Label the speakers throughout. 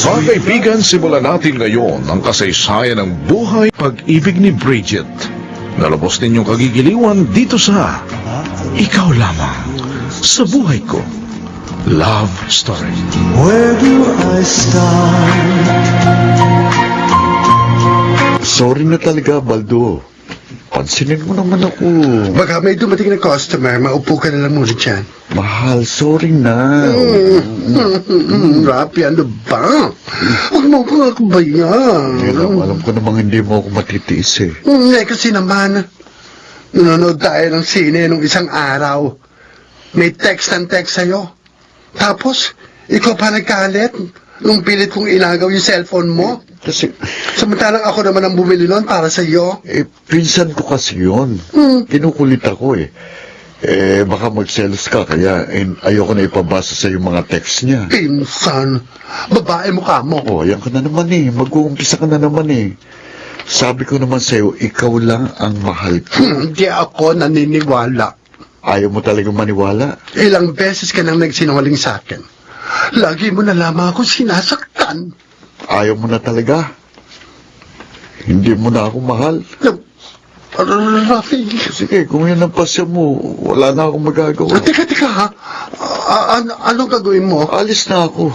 Speaker 1: Mga kaibigan, simulan natin ngayon ang kasaysayan ng buhay pag-ibig ni Bridget. Nalabos ninyong kagigiliwan dito sa Ikaw Lamang sa Buhay Ko Love Story.
Speaker 2: Where do I start?
Speaker 3: Sorry na talaga, Baldo. Pansinin mo naman ako.
Speaker 4: Baka may dumating na customer, maupo ka na lang muna dyan.
Speaker 3: Mahal, sorry na.
Speaker 4: Rapi, ano ba? Huwag mo akong akabayan.
Speaker 3: Alam ko namang hindi mo ako matitiis eh.
Speaker 4: Kasi naman, nanonood tayo ng sine nung isang araw. May text sa'yo. Tapos, ikaw pa nagkalit nung pilit kong inagaw yung cellphone mo.
Speaker 3: Kasi,
Speaker 4: Samantalang ako naman ang bumili nun para sa'yo.
Speaker 3: pinsan ko kasi yun. Kinukulit ako eh. Baka magselos ka, kaya ayoko na ipabasa sa yung mga text niya.
Speaker 4: Pinsan, babae mukha mo.
Speaker 3: Oh, yan ka na naman eh. Mag-uumpisa ka na naman eh. Sabi ko naman sa'yo, ikaw lang ang mahal ko.
Speaker 4: Hindi ako naniniwala.
Speaker 3: Ayaw mo talagang maniwala?
Speaker 4: Ilang beses ka nang nagsinungaling sa akin. Lagi mo na lamang ako sinasaktan.
Speaker 3: Ayaw mo na talaga? Hindi mo na ako mahal?
Speaker 4: Rafi.
Speaker 3: Sige, kung yan ang pasya mo, wala na akong magagawa.
Speaker 4: Teka ha. Anong gagawin mo?
Speaker 3: Alis na ako.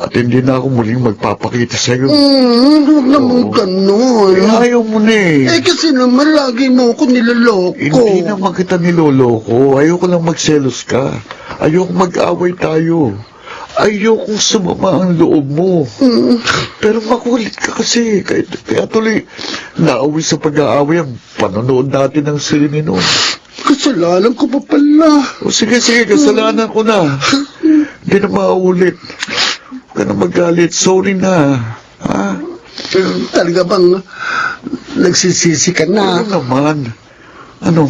Speaker 3: At hindi na ako muling magpapakita sa'yo.
Speaker 4: Huwag naman ganun.
Speaker 3: Ayaw mo na eh.
Speaker 4: Kasi naman lagi mo ako niloloko.
Speaker 3: Hindi naman kita niloloko. Ayoko lang magselos ka. Ayoko mag-away tayo. Ayoko sumama ang loob mo. Pero makulit ka kasi. Kaya tuloy, nauwi sa pag-aaway ang panonood natin ng sine noon.
Speaker 4: Kasalanan ko pa pala.
Speaker 3: O sige, kasalanan ko na. Hindi na maulit. Huwag ka na magalit. Sorry na. Ha?
Speaker 4: Talaga bang nagsisisi ka na?
Speaker 3: Ano naman? Ano?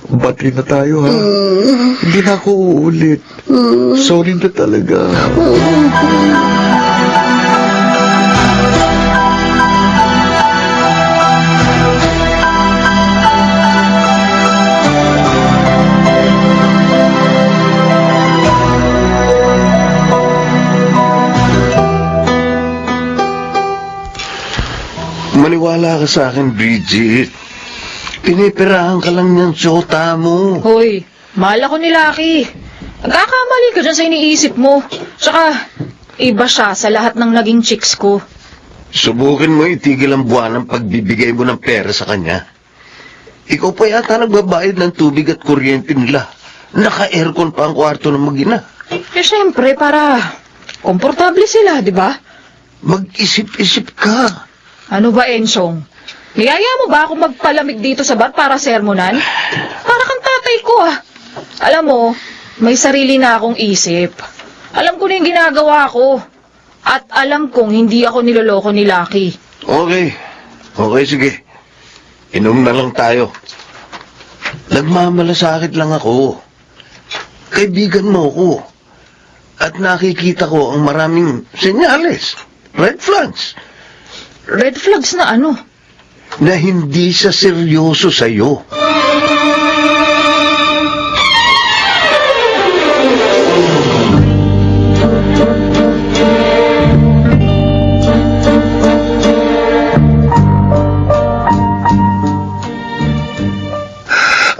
Speaker 3: Bati na tayo, ha? Hindi na ako uulit. Sorry na talaga.
Speaker 5: Maniwala ka sa akin, Bridget. Pinipirahan ka lang ng sota mo.
Speaker 6: Hoy, mahal ako ni Lucky. Nagkakamali ka dyan sa iniisip mo. Tsaka, iba siya sa lahat ng naging chicks ko.
Speaker 5: Subukin mo itigil ang buwan ng pagbibigay mo ng pera sa kanya. Ikaw pa yata nagbabayad ng tubig at kuryente nila. Naka-aircon pa ang kwarto ng mag-ina.
Speaker 6: Eh, syempre, para komportable sila, di ba?
Speaker 5: Mag-isip-isip ka.
Speaker 6: Ano ba, Ensyong? Niyaya mo ba ako magpalamig dito sa bar para sermonan? Para kang tatay ko, ah. Alam mo, may sarili na akong isip. Alam ko na yung ginagawa ko. At alam kong hindi ako niloloko ni Lucky.
Speaker 5: Okay, sige. Inom na lang tayo. Nagmamalasakit lang ako. Kaibigan mo ako. At nakikita ko ang maraming senyales. Red flags.
Speaker 6: Red flags na ano?
Speaker 5: Na hindi siya seryoso sa'yo.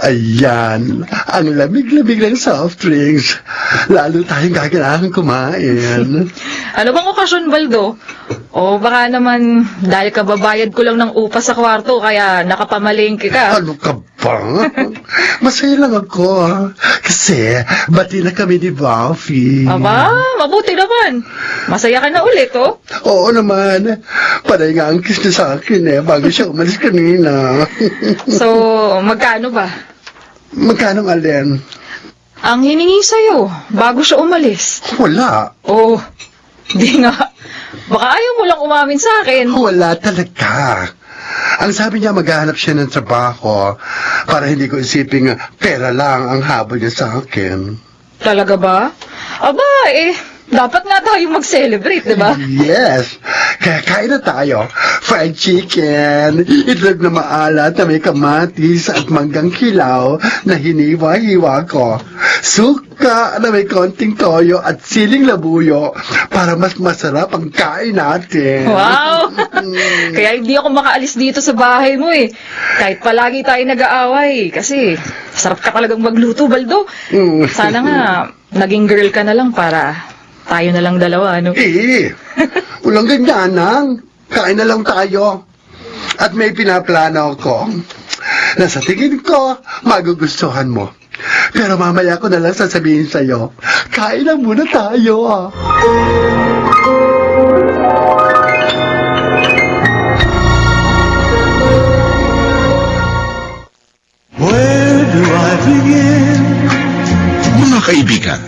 Speaker 4: Ayan, ang lamig-lamig ng soft drinks. Lalo tayong kailangan kumain.
Speaker 6: Ano bang okasyon, Baldo? O baka naman dahil kababayad ko lang ng upa sa kwarto kaya nakapamalengke ka.
Speaker 4: Ano ka ba? Masaya lang ako. Kasi bati na kami ni Buffy.
Speaker 6: Aba, mabuti naman. Masaya ka na ulit, oh.
Speaker 4: Oo naman. Panay nga ang kiss niya sa akin bago siya umalis kanina.
Speaker 6: So, magkano ba?
Speaker 4: Magkano alin?
Speaker 6: Ang hiningi sa'yo bago siya umalis.
Speaker 4: Wala.
Speaker 6: Oh, di nga. Baka ayaw mo lang umamin sa akin.
Speaker 4: Wala talaga. Ang sabi niya, maghahanap siya ng trabaho para hindi ko isiping pera lang ang habol niya sa akin.
Speaker 6: Talaga ba? Aba, dapat nga tayo mag-celebrate, di ba?
Speaker 4: Yes. Kaya kain na tayo. Fried chicken, itlog na maalat na may kamatis at manggang hilaw na hiniwa-hiwa ko. Soup suka na may konting toyo at siling labuyo para mas masarap ang kain natin.
Speaker 6: Wow! Kaya hindi ako makaalis dito sa bahay mo eh. Kahit palagi tayo nag-aaway. Kasi sarap ka talagang magluto, Baldo. Sana nga, naging girl ka na lang para tayo na lang dalawa, ano?
Speaker 4: Walang ganyanang. Kain na lang tayo. At may pinaplano ko na sa tingin ko, magugustuhan mo. Pero mamaya ko na lang sasabihin sa'yo, kain na muna tayo.
Speaker 2: Where do I begin?
Speaker 1: Mga kaibigan,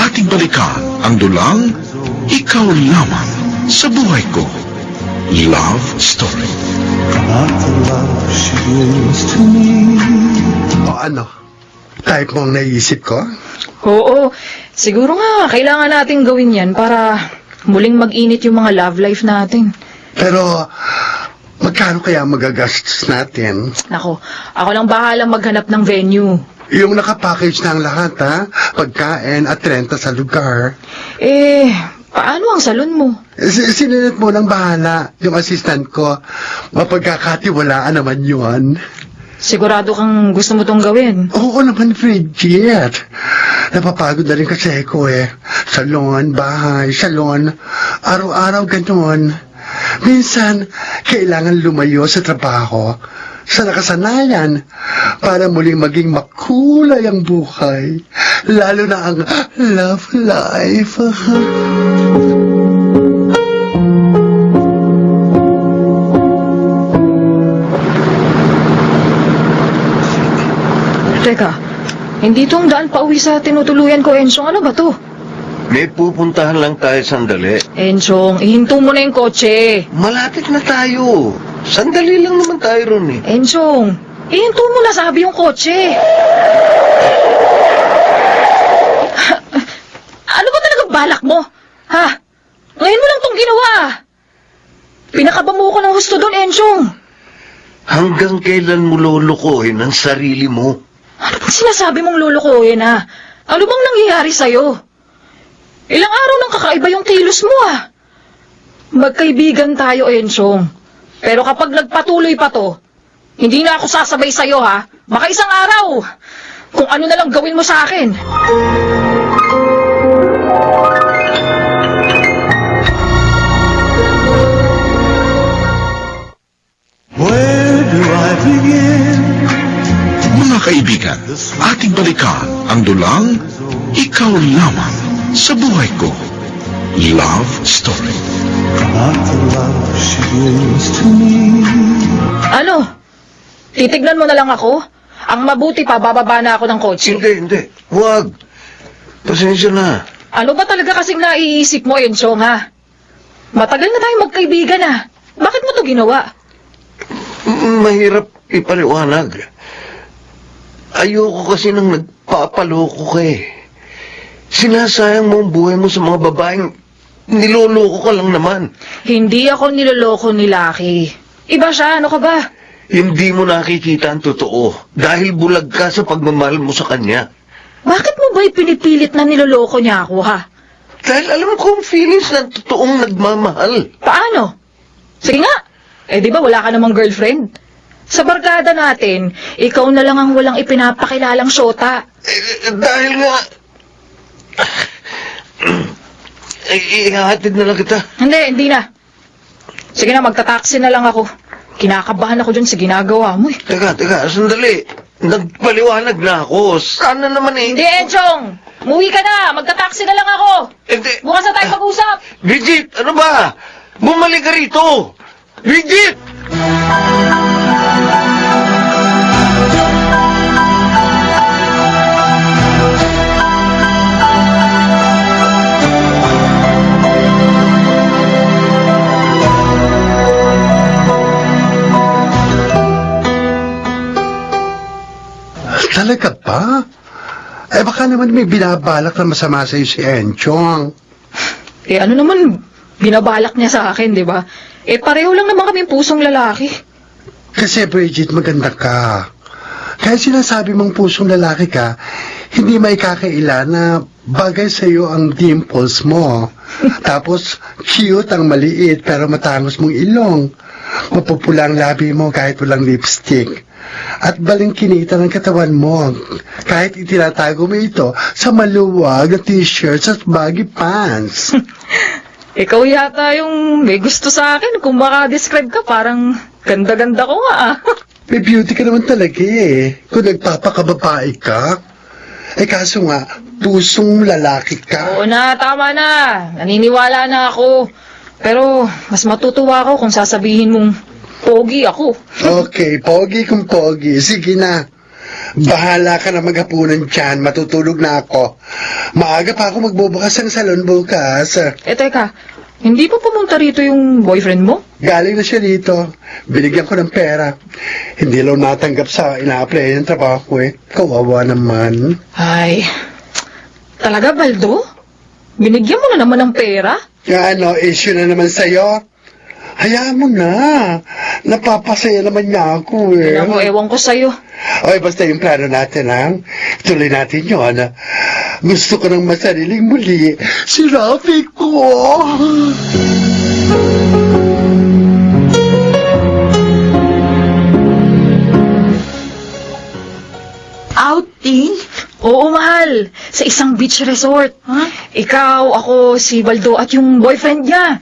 Speaker 1: ating balikan ang dulang Ikaw Lamang sa Buhay Ko. Love Story.
Speaker 2: Not the love she gives to me.
Speaker 4: O ano? Type mo ang naisip ko?
Speaker 6: Oo, siguro nga, kailangan natin gawin yan para muling mag-init yung mga love life natin.
Speaker 4: Pero, magkano kaya magagastos natin?
Speaker 6: Nako, ako lang bahala maghanap ng venue.
Speaker 4: Yung nakapackage na ang lahat, ha? Pagkain at renta sa lugar.
Speaker 6: Paano ang salon mo?
Speaker 4: Sinilit mo nang bahala. Yung assistant ko, mapagkakatiwalaan naman yun.
Speaker 6: Sigurado kang gusto mo tong gawin.
Speaker 4: Oo naman, Bridget. Napapagod na rin kasi ako eh. Salon, bahay, salon. Araw-araw ganun. Minsan, kailangan lumayo sa trabaho, sa nakasanayan, para muling maging makulay ang buhay. Lalo na ang love life.
Speaker 6: Teka, hindi tong daan pa uwi sa tinutuluyan ko, Enchong. Ano ba to?
Speaker 5: May pupuntahan lang tayo sandali.
Speaker 6: Enchong, ihinto mo na yung kotse.
Speaker 5: Malapit na tayo. Sandali lang naman tayo ron eh.
Speaker 6: Enchong, ihinto mo na, sabi yung kotse. Ano ba talaga balak mo? Ha? Ngayon mo lang tong ginawa. Pinakaba mo ko ng husto doon, Enchong.
Speaker 5: Hanggang kailan mo lulukuhin ang sarili mo?
Speaker 6: Ano bang sinasabi mong lulukuhin, ha? Ano bang nangyayari sa'yo? Ilang araw nang kakaiba yung kilos mo, ah. Magkaibigan tayo, Enchong. Pero kapag nagpatuloy pa to, hindi na ako sasabay sa'yo, ha? Baka isang araw, kung ano na lang gawin mo sa akin.
Speaker 2: Where do I begin?
Speaker 1: Mga kaibigan, ating balikan ang dulang Ikaw Lamang sa Buhay Ko. Love Story.
Speaker 2: Not the love she gives to me.
Speaker 6: Ano? Titignan mo na lang ako? Ang mabuti pa, bababa na ako ng kotse.
Speaker 5: Hindi. Huwag. Pasensya na.
Speaker 6: Ano ba talaga kasing naiisip mo, Enchong, ha? Matagal na tayo magkaibigan, ha? Bakit mo to ginawa?
Speaker 5: Mahirap ipaliwanag. Ayoko kasi nang nagpapaloko ka eh. Sinasayang mo ang buhay mo sa mga babaeng niloloko ka lang naman.
Speaker 6: Hindi ako niloloko ni Lucky. Iba siya, ano ka ba?
Speaker 5: Hindi mo nakikita ang totoo dahil bulag ka sa pagmamahal mo sa kanya.
Speaker 6: Bakit mo ba pinipilit na niloloko niya ako, ha?
Speaker 5: Dahil alam ko ang feelings ng totoong nagmamahal.
Speaker 6: Paano? Sige nga. Di ba wala ka namang girlfriend? Sa barkada natin, ikaw na lang ang walang ipinapakilalang syota.
Speaker 5: Dahil nga... ihahatid na lang kita.
Speaker 6: Hindi na. Sige na, magta-taxi na lang ako. Kinakabahan ako dyan sa ginagawa mo eh.
Speaker 5: Teka, sandali. Nagpaliwanag na ako. Sana naman eh.
Speaker 6: Hindi, Enchong! Muwi ka na! Magta-taxi na lang ako!
Speaker 5: Hindi.
Speaker 6: Bukas na tayo mag-usap!
Speaker 5: Bridget, ano ba? Bumalik ka rito! Bridget!
Speaker 4: Talaga ba? Baka naman may binabalak na masama sa'yo si Enchong.
Speaker 6: Ano naman, binabalak niya sa akin, di ba? Pareho lang naman kami pusong lalaki.
Speaker 4: Kasi Bridget, maganda ka. Kaya sinasabi mong pusong lalaki ka, hindi may kakaila na bagay sa'yo ang dimples mo. Tapos, cute ang maliit pero matangos mong ilong. Mapupula ang labi mo kahit walang lipstick. At balingkinita ng katawan mo kahit itinatago mo ito sa maluwag na t-shirts at baggy pants.
Speaker 6: Ikaw yata yung may gusto sa akin. Kung maka-describe ka, parang ganda-ganda ko nga ah.
Speaker 4: May beauty ka naman talaga eh. Kung nagpapakababae ka. Eh kaso nga, pusong lalaki ka.
Speaker 6: Oo na, tama na. Naniniwala na ako. Pero mas matutuwa ako kung sasabihin mong pogi ako.
Speaker 4: Okay, pogi kung pogi. Sige na. Bahala ka na maghapunan dyan. Matutulog na ako. Maaga pa ako magbubukas ng salon bukas.
Speaker 6: Teka, hindi pa pumunta rito yung boyfriend mo?
Speaker 4: Galing na siya dito. Binigyan ko ng pera. Hindi lang natanggap sa ina-apply ng trabaho ko eh. Kawawa naman.
Speaker 6: Ay, talaga Baldo? Binigyan mo na naman ng pera?
Speaker 4: Ano, issue na naman sa'yo. Hayaan mo na. Napapasaya naman niya ako eh.
Speaker 6: Alam mo, ewan ko sa'yo.
Speaker 4: Okay, basta yung plano natin, ha? Tuloy natin yun. Gusto ko ng masariling muli. Si Rafi ko.
Speaker 7: Outing?
Speaker 6: Oo, mahal. Sa isang beach resort.
Speaker 7: Ha?
Speaker 6: Ikaw, ako, si Baldo at yung boyfriend niya.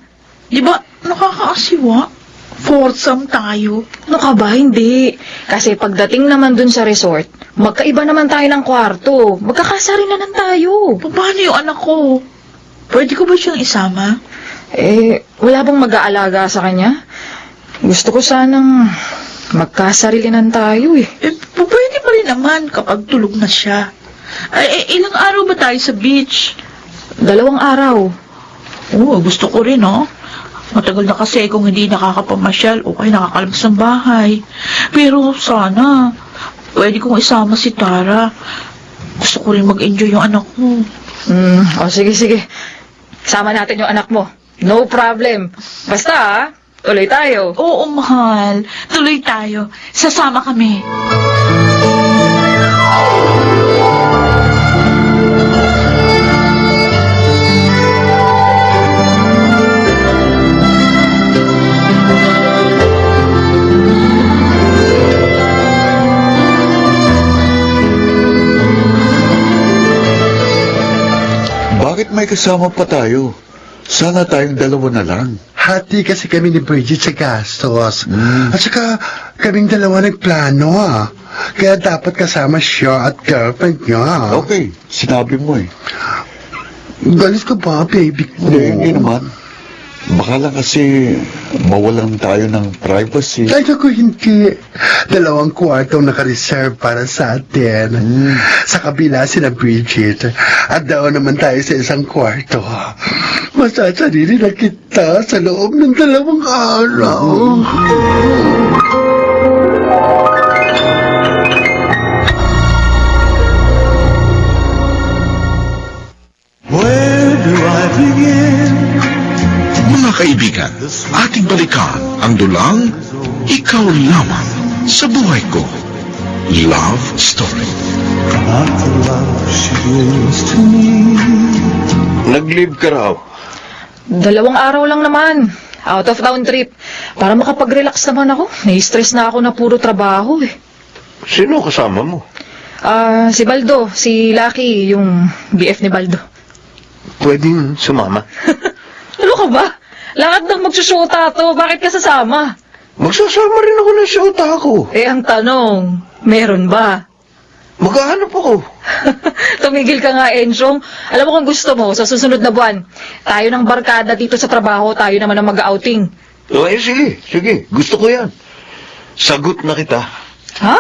Speaker 7: Di ba nakakaasiwa? Foursome tayo.
Speaker 6: Ano ka ba? Hindi. Kasi pagdating naman dun sa resort, magkaiba naman tayo ng kwarto. Magkakasari na lang tayo.
Speaker 7: Paano yung anak ko? Pwede ko ba siyang isama?
Speaker 6: Wala bang mag-aalaga sa kanya? Gusto ko sanang magkasarilinan tayo eh.
Speaker 7: Pwede pa rin naman kapag tulog na siya. Ilang araw ba tayo sa beach?
Speaker 6: 2 araw.
Speaker 7: Oo, gusto ko rin, oh. Matagal na kasi kung hindi nakakapamasyal o kaya nakakalabas ng bahay. Pero sana, pwede kong isama si Tara. Gusto ko rin mag-enjoy yung anak ko.
Speaker 6: Sige. Sama natin yung anak mo. No problem. Basta tuloy tayo.
Speaker 7: Oo, mahal. Tuloy tayo. Sasama kami.
Speaker 3: Bakit may kasama pa tayo? Sana tayong 2 na lang.
Speaker 4: Hati kasi kami ni Bridget sa gastos. At saka kaming 2 nagplano, Kaya dapat kasama siya at girlfriend niya.
Speaker 3: Okay, sinabi mo eh.
Speaker 4: Galit ka ba, baby ko?
Speaker 3: Hindi naman. Baka lang kasi mawalan tayo ng privacy.
Speaker 4: Ay, ako hindi. 2 kwartong naka-reserve para sa atin. Sa kabila sina Bridget. At daw naman tayo sa 1 kwarto. Masasarili na kita sa loob ng 2 araw.
Speaker 2: Where do I begin?
Speaker 1: Mga kaibigan, ating balikan ang dulang Ikaw Lamang sa Buhay Ko. Love Story.
Speaker 2: Not the love she gives to me.
Speaker 5: Nag-leave ka raw.
Speaker 6: 2 araw lang naman. Out of town trip. Para makapag-relax naman ako. Nai-stress na ako na puro trabaho eh.
Speaker 5: Sino kasama mo?
Speaker 6: Si Baldo, si Lucky, yung BF ni Baldo.
Speaker 5: Pwedeng sumama.
Speaker 6: Ano ka ba? Lahat ng magsusyota to, bakit ka sasama?
Speaker 5: Magsasama rin ako ng syota ko.
Speaker 6: Ang tanong, meron ba?
Speaker 5: Maghahanap ako.
Speaker 6: Tumigil ka nga, Enchong. Alam mo kung gusto mo, sa susunod na buwan, tayo ng barkada dito sa trabaho, tayo naman ang mag-outing.
Speaker 5: Sige. Gusto ko yan. Sagot na kita.
Speaker 6: Ha?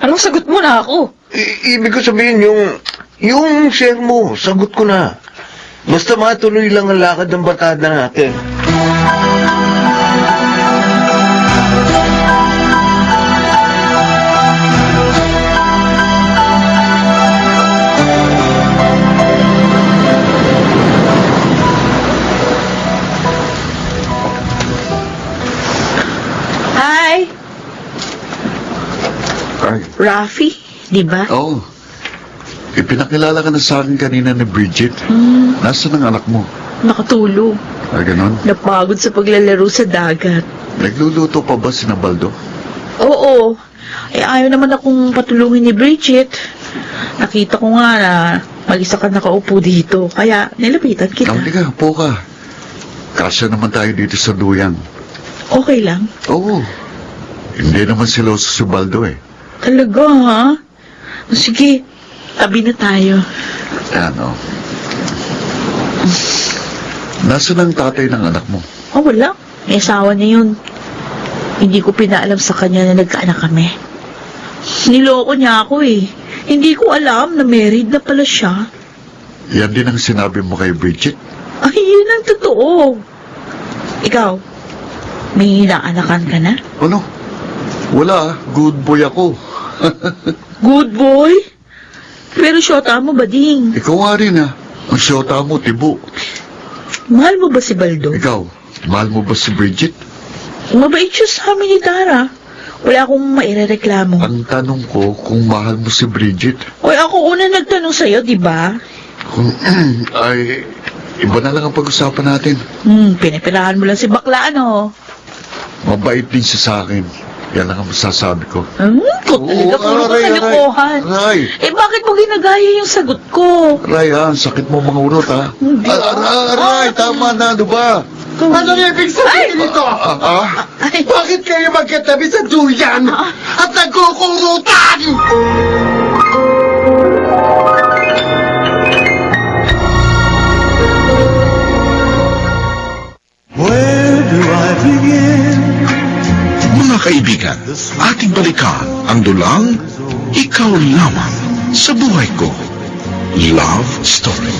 Speaker 6: Anong sagot mo na ako?
Speaker 5: Ibig ko sabihin yung share mo, sagot ko na. Basta matuloy lang ang lakad ng barkada natin.
Speaker 7: Hi,
Speaker 3: Ay,
Speaker 7: Rafi, di ba?
Speaker 3: oh, Ipinakilala ka na sa akin kanina ni Bridget. Nasaan ang anak mo?
Speaker 7: Nakatulog.
Speaker 3: Ganon?
Speaker 7: Napagod sa paglalaro sa dagat.
Speaker 3: Nagluluto pa ba si Nabaldo?
Speaker 7: Oo. Ayaw naman akong patulungin ni Bridget. Nakita ko nga na mag-isa ka nakaupo dito. Kaya nilapitan kita.
Speaker 3: Halika, upo ka. Kasya naman tayo dito sa duyan.
Speaker 7: Okay lang.
Speaker 3: Oo. Hindi naman siloso si Baldo eh.
Speaker 7: Talaga, ha? Sige, tabi na tayo.
Speaker 3: Ano? Nasaan ang tatay ng anak mo?
Speaker 7: Oh, wala. May asawa niya yun. Hindi ko pinaalam sa kanya na nagkaanak kami. Niloko niya ako eh. Hindi ko alam na married na pala siya.
Speaker 3: Yan din ang sinabi mo kay Bridget?
Speaker 7: Ay, yun ang totoo. Ikaw, may inaanakan ka na?
Speaker 3: Ano? Wala, good boy ako.
Speaker 7: Good boy? Pero syota mo ba ding?
Speaker 3: Ikaw nga rin ah. Ang siyota mo, tibo.
Speaker 7: Mahal mo ba si Baldo?
Speaker 3: Ikaw, mahal mo ba si Bridget?
Speaker 7: Mabait siya sa amin ni Tara. Wala akong mairereklamo.
Speaker 3: Ang tanong ko kung mahal mo si Bridget.
Speaker 7: Oy, ako una nagtanong sa'yo, di ba?
Speaker 3: Kung, ay, iba na lang ang pag-usapan natin.
Speaker 7: Pinipirahan mo lang si bakla, ano?
Speaker 3: Mabait din siya sa akin. Yan lang ang masasabi ko.
Speaker 7: Kung talaga puro ka kalokohan.
Speaker 3: Ray,
Speaker 7: Eh, bakit mo ginagaya yung sagot ko?
Speaker 3: Ray, ang sakit mo mga urot, ha?
Speaker 7: Hindi.
Speaker 3: Ray, tama na, ano ba?
Speaker 4: Ano yung ibig sabihin nito?
Speaker 7: Ay,
Speaker 4: Bakit kayo magkatabi sa duyan at nagkukurutan?
Speaker 2: Where do I begin?
Speaker 1: Mga kaibigan, ating balikan ang dulang Ikaw Lamang sa Buhay Ko. Love Story.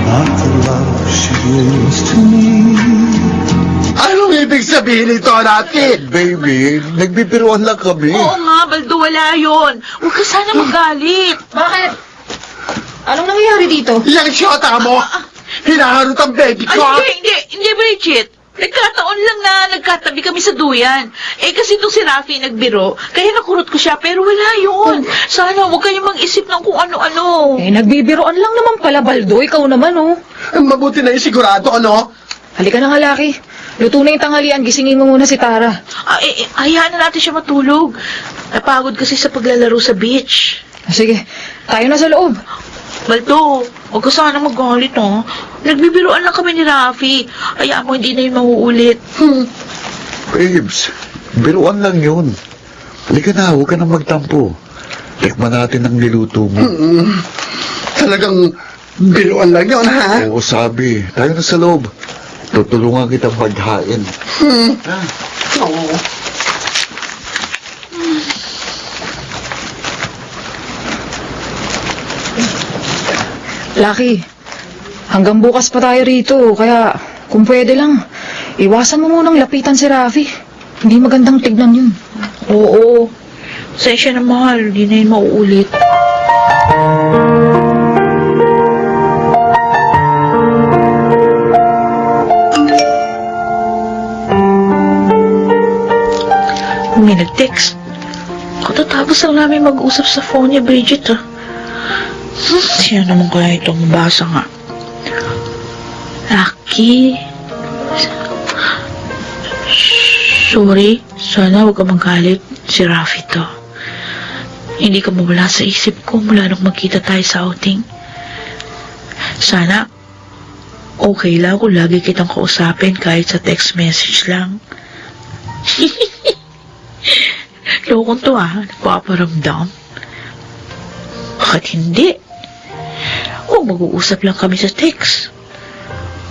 Speaker 2: Not the love she gives to me.
Speaker 4: Anong ibig sabihin nito natin?
Speaker 3: Baby, nagbibiruan lang kami.
Speaker 7: oo nga, Baldo, wala yun. Huwag ka sana magalit.
Speaker 6: Bakit? Anong nangyayari dito?
Speaker 4: Yang siyota mo, hinaharot ang baby
Speaker 7: Ay,
Speaker 4: ko.
Speaker 7: hindi, Bridget. Nagkataon lang na nagkatabi kami sa duyan. Eh, kasi itong si Rafi nagbiro, kaya nakurot ko siya, pero wala yun. Sana huwag kayong mag-isip ng kung ano-ano.
Speaker 6: Eh, nagbibiroan lang naman pala, Baldo. Ikaw naman, oh.
Speaker 4: Mabuti na yung sigurado, ano?
Speaker 6: Halika na nga, Laki. Luto na yung tanghalian. Gisingin mo muna si Tara.
Speaker 7: Hayaan na natin siya matulog. Napagod kasi sa paglalaro sa beach.
Speaker 6: Sige, tayo na sa loob.
Speaker 7: Baldo, huwag ka sana magalit, oh. Nagbibiroan lang kami ni Rafi. Hayaan mo, hindi na yun mauulit.
Speaker 3: Babes, biruan lang yun. Halika na, huwag ka nang magtampo. Tikman natin ang niluto mo.
Speaker 4: Talagang biruan lang yun, ha?
Speaker 3: Oo, sabi. Tayo na sa loob. Tutulungan kitang maghain.
Speaker 4: Oo.
Speaker 6: Laki, hanggang bukas pa tayo rito. Kaya, kung pwede lang, iwasan mo munang lapitan si Rafi. Hindi magandang tignan yun.
Speaker 7: Oo. Sensya na mahal, hindi na yun mauulit. May nag-text. Katatapos lang namin mag-usap sa phone niya, Bridget, ah. Siya naman kaya itong basa nga. Lucky. Sorry, sana huwag ka magalit. Si Rafi to. Hindi ka mawala sa isip ko mula nung magkita tayo sa outing. Sana okay lang kung lagi kitang kausapin kahit sa text message lang. Lokong to nagpaparamdam. Bakit hindi? Kung mag-uusap lang kami sa text,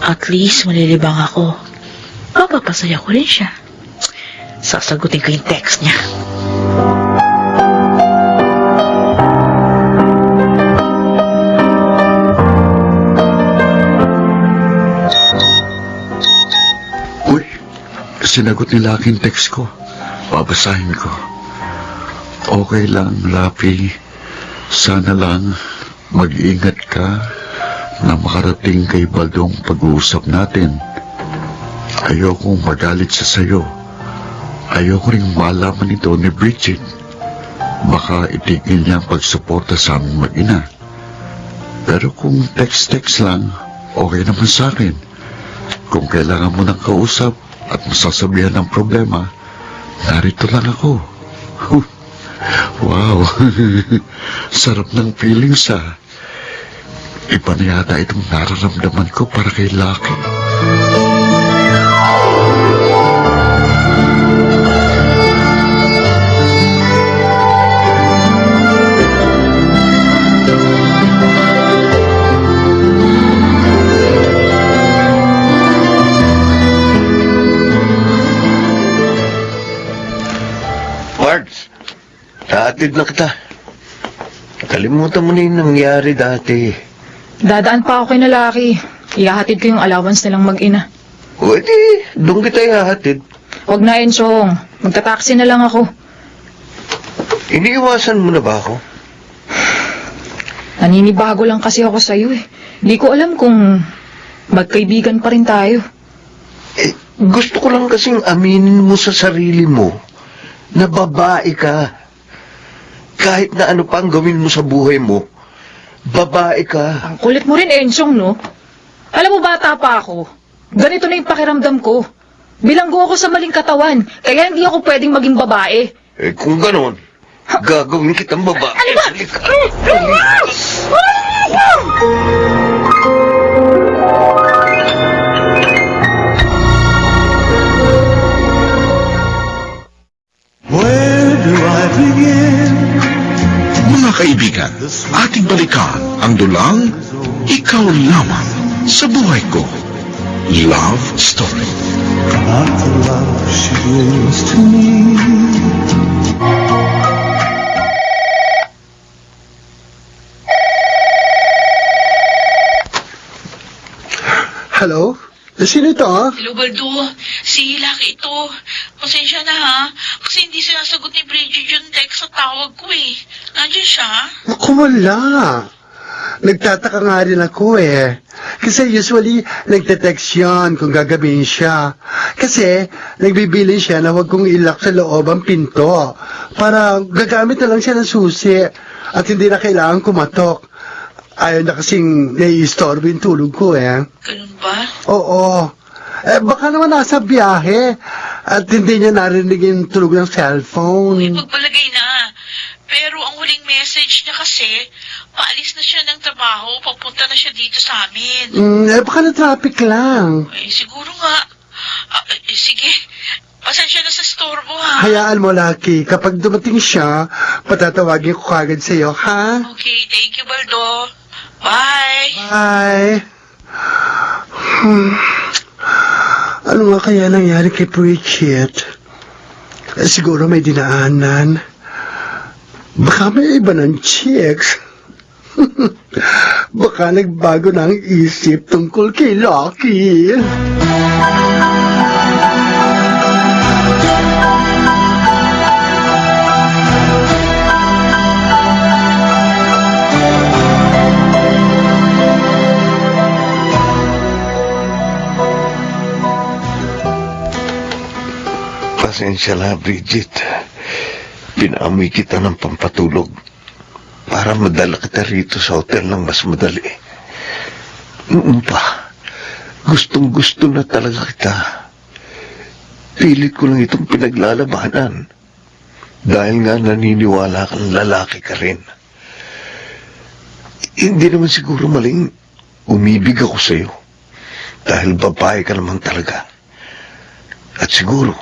Speaker 7: at least malilibang ako. Mapapasaya ko rin siya. Sasagutin ko yung text niya.
Speaker 3: Uy, sinagot nila aking text ko. Babasahin ko. Okay lang, Rafi. Sana lang mag-ingat ka na makarating kay Baldong pag-uusap natin. Ayokong magalit siya sa'yo. Ayoko ring malaman ito ni Bridget. Baka itigil niya ang pagsuporta sa aming mag-ina. Pero kung text-text lang, okay naman sa akin. Kung kailangan mo ng kausap at masasabihan ng problema, narito lang ako. Wow, sarap ng feelings ah. Iba na yata itong nararamdaman ko para kay Lucky.
Speaker 5: Pards, naatid na kita. Kalimutan mo na yung nangyari dati.
Speaker 6: Dadaan pa ako kay Nalaki. Ihahatid ko yung allowance nilang mag-ina.
Speaker 5: O edi, doon kita ihahatid.
Speaker 6: Huwag na, Enchong. Magta-taxi na lang ako.
Speaker 5: Iniiwasan mo na ba ako?
Speaker 6: Naninibago lang kasi ako sa'yo eh. Hindi ko alam kung magkaibigan pa rin tayo.
Speaker 5: Eh, gusto ko lang kasing aminin mo sa sarili mo na babae ka. Kahit na ano pa ang gawin mo sa buhay mo, babae ka.
Speaker 6: Ang kulit mo rin, Enchong, no? Alam mo, bata pa ako. Ganito na yung pakiramdam ko. Bilanggo ako sa maling katawan, kaya hindi ako pwedeng maging babae.
Speaker 5: Eh, kung ganon, gagawin kitang babae.
Speaker 6: Ano ba?
Speaker 5: Halika.
Speaker 2: Where do I begin?
Speaker 1: Mga kaibigan, ating balikan ang dulang Ikaw Lamang sa Buhay Ko. Love Story.
Speaker 2: Not the love she gives to me.
Speaker 4: Hello? Sino ito?
Speaker 7: Hello, Baldo. Si Lucky ito. Pasensya na ha. Kasi hindi sinasagot ni Bridget yung text sa tawag ko eh. Nandiyan siya?
Speaker 4: Naku, wala. Nagtataka nga rin ako eh. Kasi usually, nagte-text yan kung gagabihin siya. Kasi, nagbibilin siya na huwag kong ilak sa loob ang pinto. Para gagamit na lang siya ng susi. At hindi na kailangan kumatok. Ayaw na kasing nai-istorbo yung tulog ko eh.
Speaker 7: Ganun ba?
Speaker 4: Oo. Baka naman nasa biyahe. At hindi niya narinig yung tulog ng cellphone.
Speaker 7: Magpalagay na. Pero ang huling message niya kasi, paalis na siya ng trabaho, papunta na siya dito sa amin.
Speaker 4: Baka na traffic lang.
Speaker 7: Eh, siguro nga. Sige, pasensya na sa storbo ha.
Speaker 4: Hayaan mo, Lucky. Kapag dumating siya, patatawagin ko kagad sa'yo, ha?
Speaker 7: Okay, thank you, Baldo. Bye!
Speaker 4: Bye. Ano nga kaya nangyari kay Bridget? Siguro may dinaanan. Baka may iba ng chicks. Baka nagbago na ang isip tungkol kay Lucky.
Speaker 5: Pasensya na, Bridget. Pinaamoy kita ng pampatulog para madala kita rito sa hotel ng mas madali. Noon pa, gustong-gusto na talaga kita. Pilit ko lang itong pinaglalabanan. Dahil nga naniniwala kang lalaki ka rin. Hindi naman siguro maling umibig ako sa'yo. Dahil babae ka naman talaga. At siguro,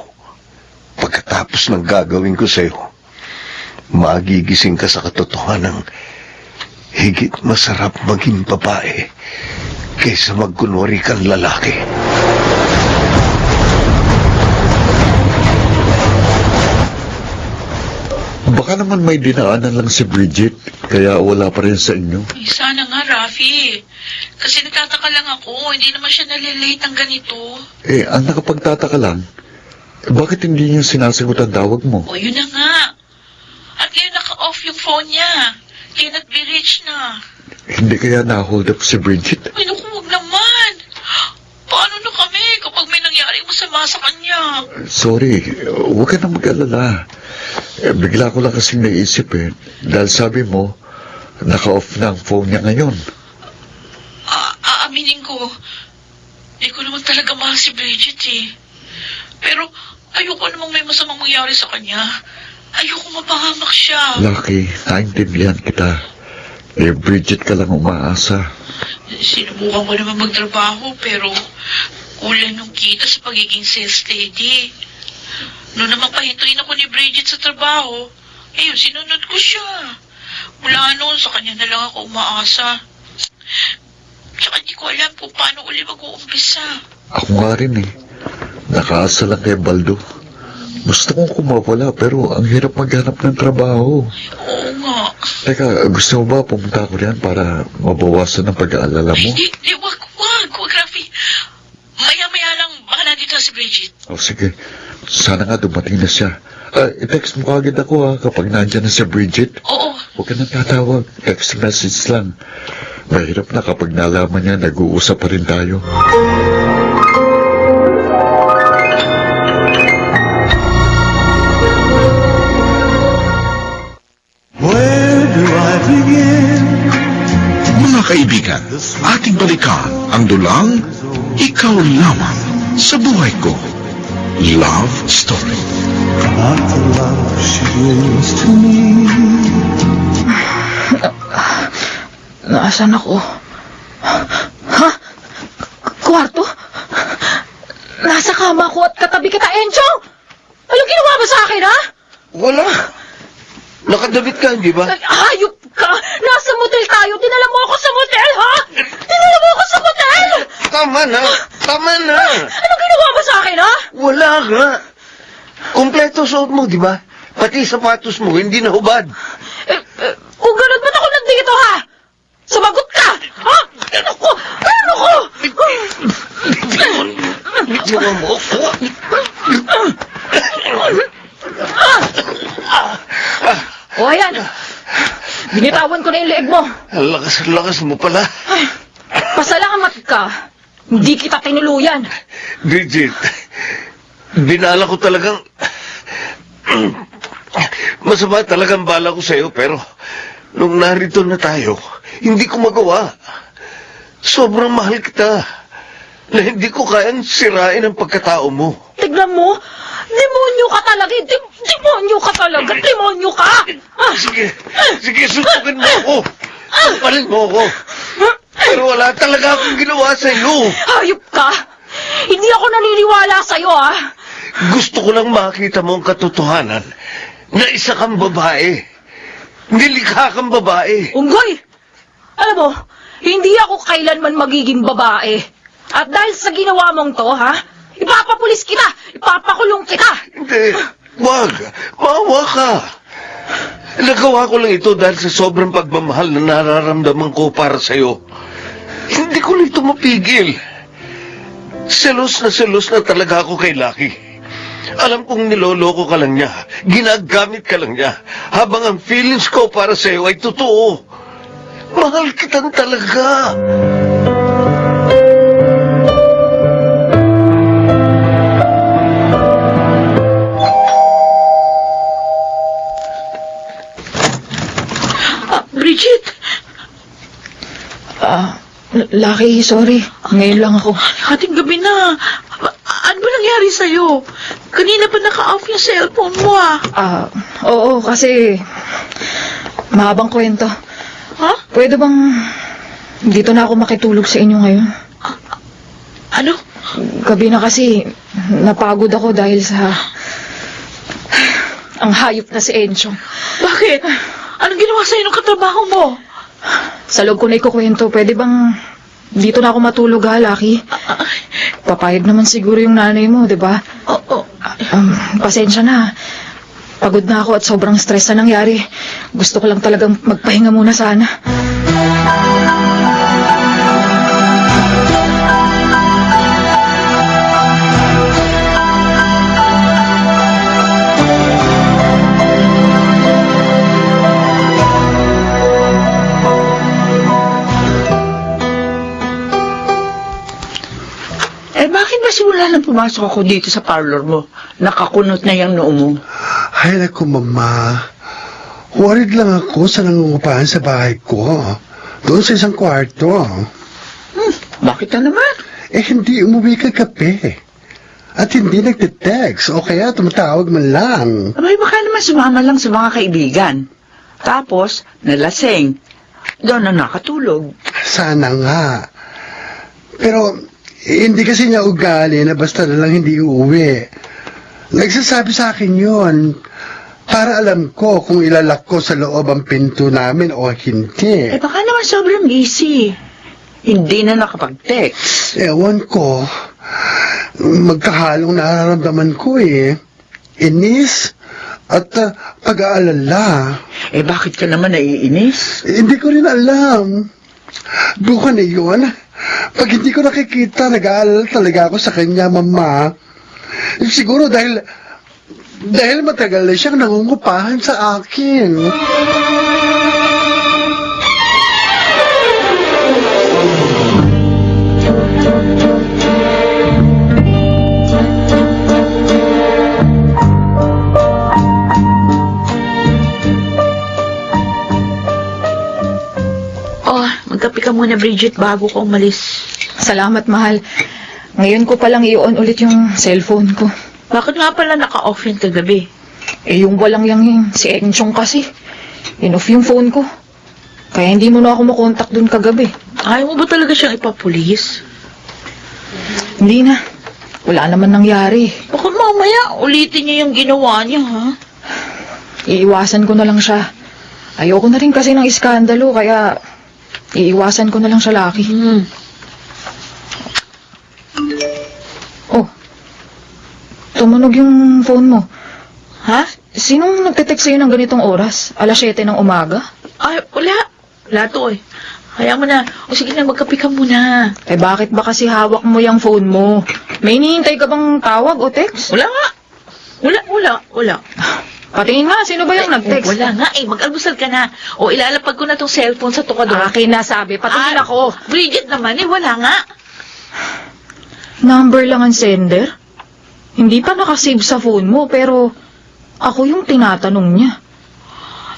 Speaker 5: pagkatapos ng gagawin ko sa'yo, magigising ka sa katotohanan ng higit masarap maging babae kaysa magkunwari kang lalaki.
Speaker 3: Baka naman may dinaanan lang si Bridget, kaya wala pa rin sa inyo.
Speaker 7: Eh, sana nga, Rafi. Kasi nagtataka lang ako, hindi naman siya nalilate ng ganito.
Speaker 3: Eh, ang nakapagtataka lang, bakit hindi niya sinasagot ang tawag mo?
Speaker 7: O, yun na nga. At ngayon naka-off yung phone niya. Kaya nag-be-reach na.
Speaker 3: Hindi kaya na-hold up si Bridget?
Speaker 7: Ay, naku, huwag naman. Paano na kami kapag may nangyaring masama sa kanya?
Speaker 3: Sorry, huwag ka na mag-alala. Bigla ko lang kasing naisip eh. Dahil sabi mo, naka-off na ang phone niya ngayon.
Speaker 7: Di ko naman talaga mahal si Bridget eh. Pero ayoko namang may masamang mangyari sa kanya. Ayoko mapahamak siya.
Speaker 3: Lucky, naintindihan kita. Eh, Bridget ka lang umaasa.
Speaker 7: Sinubukan ko naman magtrabaho pero kulang ng kita sa pagiging sales lady. Noon naman pahintuin ako ni Bridget sa trabaho, sinunod ko siya. Mula noon sa kanya na lang ako umaasa. Tsaka di ko alam kung paano uli mag-uumpisa.
Speaker 3: Ako nga rin eh. Nakaasa lang kay Baldo. Gusto kong kumawala pero ang hirap maghanap ng trabaho.
Speaker 7: Oo nga.
Speaker 3: Teka, gusto mo ba pumunta ko riyan para mabawasan ang pag-aalala mo?
Speaker 7: Wag, Rafi. Maya-maya lang, baka nandito si Bridget.
Speaker 3: O sige, sana nga dumating na siya. I-text mo kagad ako kapag nandyan na si Bridget.
Speaker 7: Oo.
Speaker 3: Huwag ka nang tatawag, text message lang. Mahirap na kapag nalaman niya nag-uusap pa rin tayo.
Speaker 2: Where do I begin?
Speaker 1: Mga kaibigan, ating balikan ang dulang Ikaw Lamang sa Buhay Ko. Love Story.
Speaker 2: Not the love she gives to me.
Speaker 6: Nasaan ako? Ha? Kwarto? Nasa kama ko at katabi kita, Enchong! Anong ginawa mo sa akin, ha?
Speaker 5: Wala. Nakadabit ka, di ba?
Speaker 6: Hayop ka! Nasa motel tayo! Dinala mo ako sa motel, ha? Dinala mo ako sa motel!
Speaker 5: Tama na. Tama na.
Speaker 6: Anong ginawa mo sa akin, ha?
Speaker 5: Wala nga. Kompleto suot mo, di ba? Pati sapatos mo, hindi na hubad.
Speaker 6: Kung gano'n, ba't ako nandito, ha? Sumagot ka! Ha? Ano ko? Ano ko?
Speaker 5: Bitiwan mo ako.
Speaker 6: O, ayan. Binitawan ko na yung leeg mo.
Speaker 5: Ang lakas mo pala.
Speaker 6: Pasalamat ka. Hindi kita tinuluyan.
Speaker 5: Bridget, binala ko talagang... Masama talagang bala ko sa'yo, pero nung narito na tayo, hindi ko magawa. Sobrang mahal kita. Na hindi ko kayang sirain ang pagkatao mo.
Speaker 6: Tignan mo. Demonyo ka talaga. Demonyo ka talaga. Demonyo ka. Ah,
Speaker 5: Sige, susukin mo ako. Sampalin mo ako. Pero wala talaga akong ginawa sa'yo.
Speaker 6: hayop ka. Hindi ako naniniwala sa'yo, ha?
Speaker 5: Gusto ko lang makita mo ang katotohanan na isa kang babae. Nilikha kang babae.
Speaker 6: Unggoy! Alam mo, hindi ako kailanman magiging babae. At dahil sa ginawa mong to, ha? Ipapapulis kita! Ipapakulong kita!
Speaker 5: Hindi, wag. Maawa ka. Nagawa ko lang ito dahil sa sobrang pagmamahal na nararamdaman ko para sa'yo. Hindi ko nito mapigil. Selos na talaga ako kay Lucky. Alam kong niloloko ka lang niya. Ginagamit ka lang niya. Habang ang feelings ko para sa'yo ay totoo. Mahal kitang talaga.
Speaker 7: Bridget!
Speaker 6: Lucky, sorry. Ngayon lang ako.
Speaker 7: Hating gabi na. Ano ba nangyari sa'yo? Kanina pa naka-off yung cellphone mo,
Speaker 6: Oo, kasi mahabang kwento.
Speaker 7: Ha?
Speaker 6: Pwede bang dito na ako makitulog sa inyo ngayon?
Speaker 7: Ano?
Speaker 6: Gabi na kasi napagod ako dahil sa ang hayop na si Enchong.
Speaker 7: Bakit? Anong ginawa sa'yo ng katrabaho mo?
Speaker 6: Sa loob ko na ikukwento, pwede bang dito na ako matulog, ha, Lucky? Papayag naman siguro yung nanay mo, di ba?
Speaker 7: Oo.
Speaker 6: Pasensya na. Pagod na ako at sobrang stress na nangyari. Gusto ko lang talagang magpahinga muna sana.
Speaker 7: Bakit ba simula nang pumasok ako dito sa parlor mo? Nakakunot na yung noo mo.
Speaker 4: Ay, naku, Mama. Worried lang ako sa nangungupahan sa bahay ko. Doon sa isang kwarto.
Speaker 7: Bakit na naman?
Speaker 4: Hindi umuwi kagabi. At hindi nagte-text o kaya tumatawag man lang.
Speaker 8: Abay, baka naman sumama lang sa mga kaibigan. Tapos, nalasing. Doon na nakatulog.
Speaker 4: Sana nga. Pero, hindi kasi niya ugali na basta na lang hindi uuwi. Nagsasabi sa akin yun. Para alam ko kung ilalak ko sa loob ang pinto namin o hindi.
Speaker 8: Baka naman sobrang busy. Hindi na nakapag-text.
Speaker 4: Ewan ko. Magkahalong nararamdaman ko Inis at pag-aalala.
Speaker 8: Bakit ka naman naiinis?
Speaker 4: Hindi ko rin alam. Bukan yun. Pag hindi ko nakikita, nag-aalala talaga ako sa kanya, Mama. Siguro dahil matagal na siyang nangungupahan sa akin.
Speaker 7: Magkape ka muna, Bridget, bago ko umalis.
Speaker 6: Salamat, mahal. Ngayon ko palang i-on ulit yung cellphone ko.
Speaker 7: Bakit nga pala naka-off yun kagabi?
Speaker 6: Yung walang yung si Enchong kasi. In-off yung phone ko. Kaya hindi mo na ako makontak dun kagabi.
Speaker 7: Ayaw mo ba talaga siyang ipapulis?
Speaker 6: Hindi na. Wala naman nangyari.
Speaker 7: Baka mamaya ulitin niya yung ginawa niya, ha?
Speaker 6: Iiwasan ko na lang siya. Ayoko na rin kasi ng iskandalo, kaya iiwasan ko na lang siya, Lucky. Oh, tumunog yung phone mo.
Speaker 7: Ha?
Speaker 6: Sinong nagte-text sa'yo ng ganitong oras? 7:00 ng umaga?
Speaker 7: Ay, wala. Wala to eh. Kaya mo na. O sige na, magkape ka muna.
Speaker 6: Bakit ba kasi hawak mo yung phone mo? May hinihintay ka bang tawag o text?
Speaker 7: Wala nga. Wala.
Speaker 6: Patingin nga, sino ba yung nag-text?
Speaker 7: Wala nga mag-almusal ka na. O ilalapag ko na tong cellphone sa tukador.
Speaker 6: Akin na sabi, patingin ako.
Speaker 7: Bridget naman wala nga.
Speaker 6: Number lang ang sender? Hindi pa nakasave sa phone mo, pero ako yung tinatanong niya.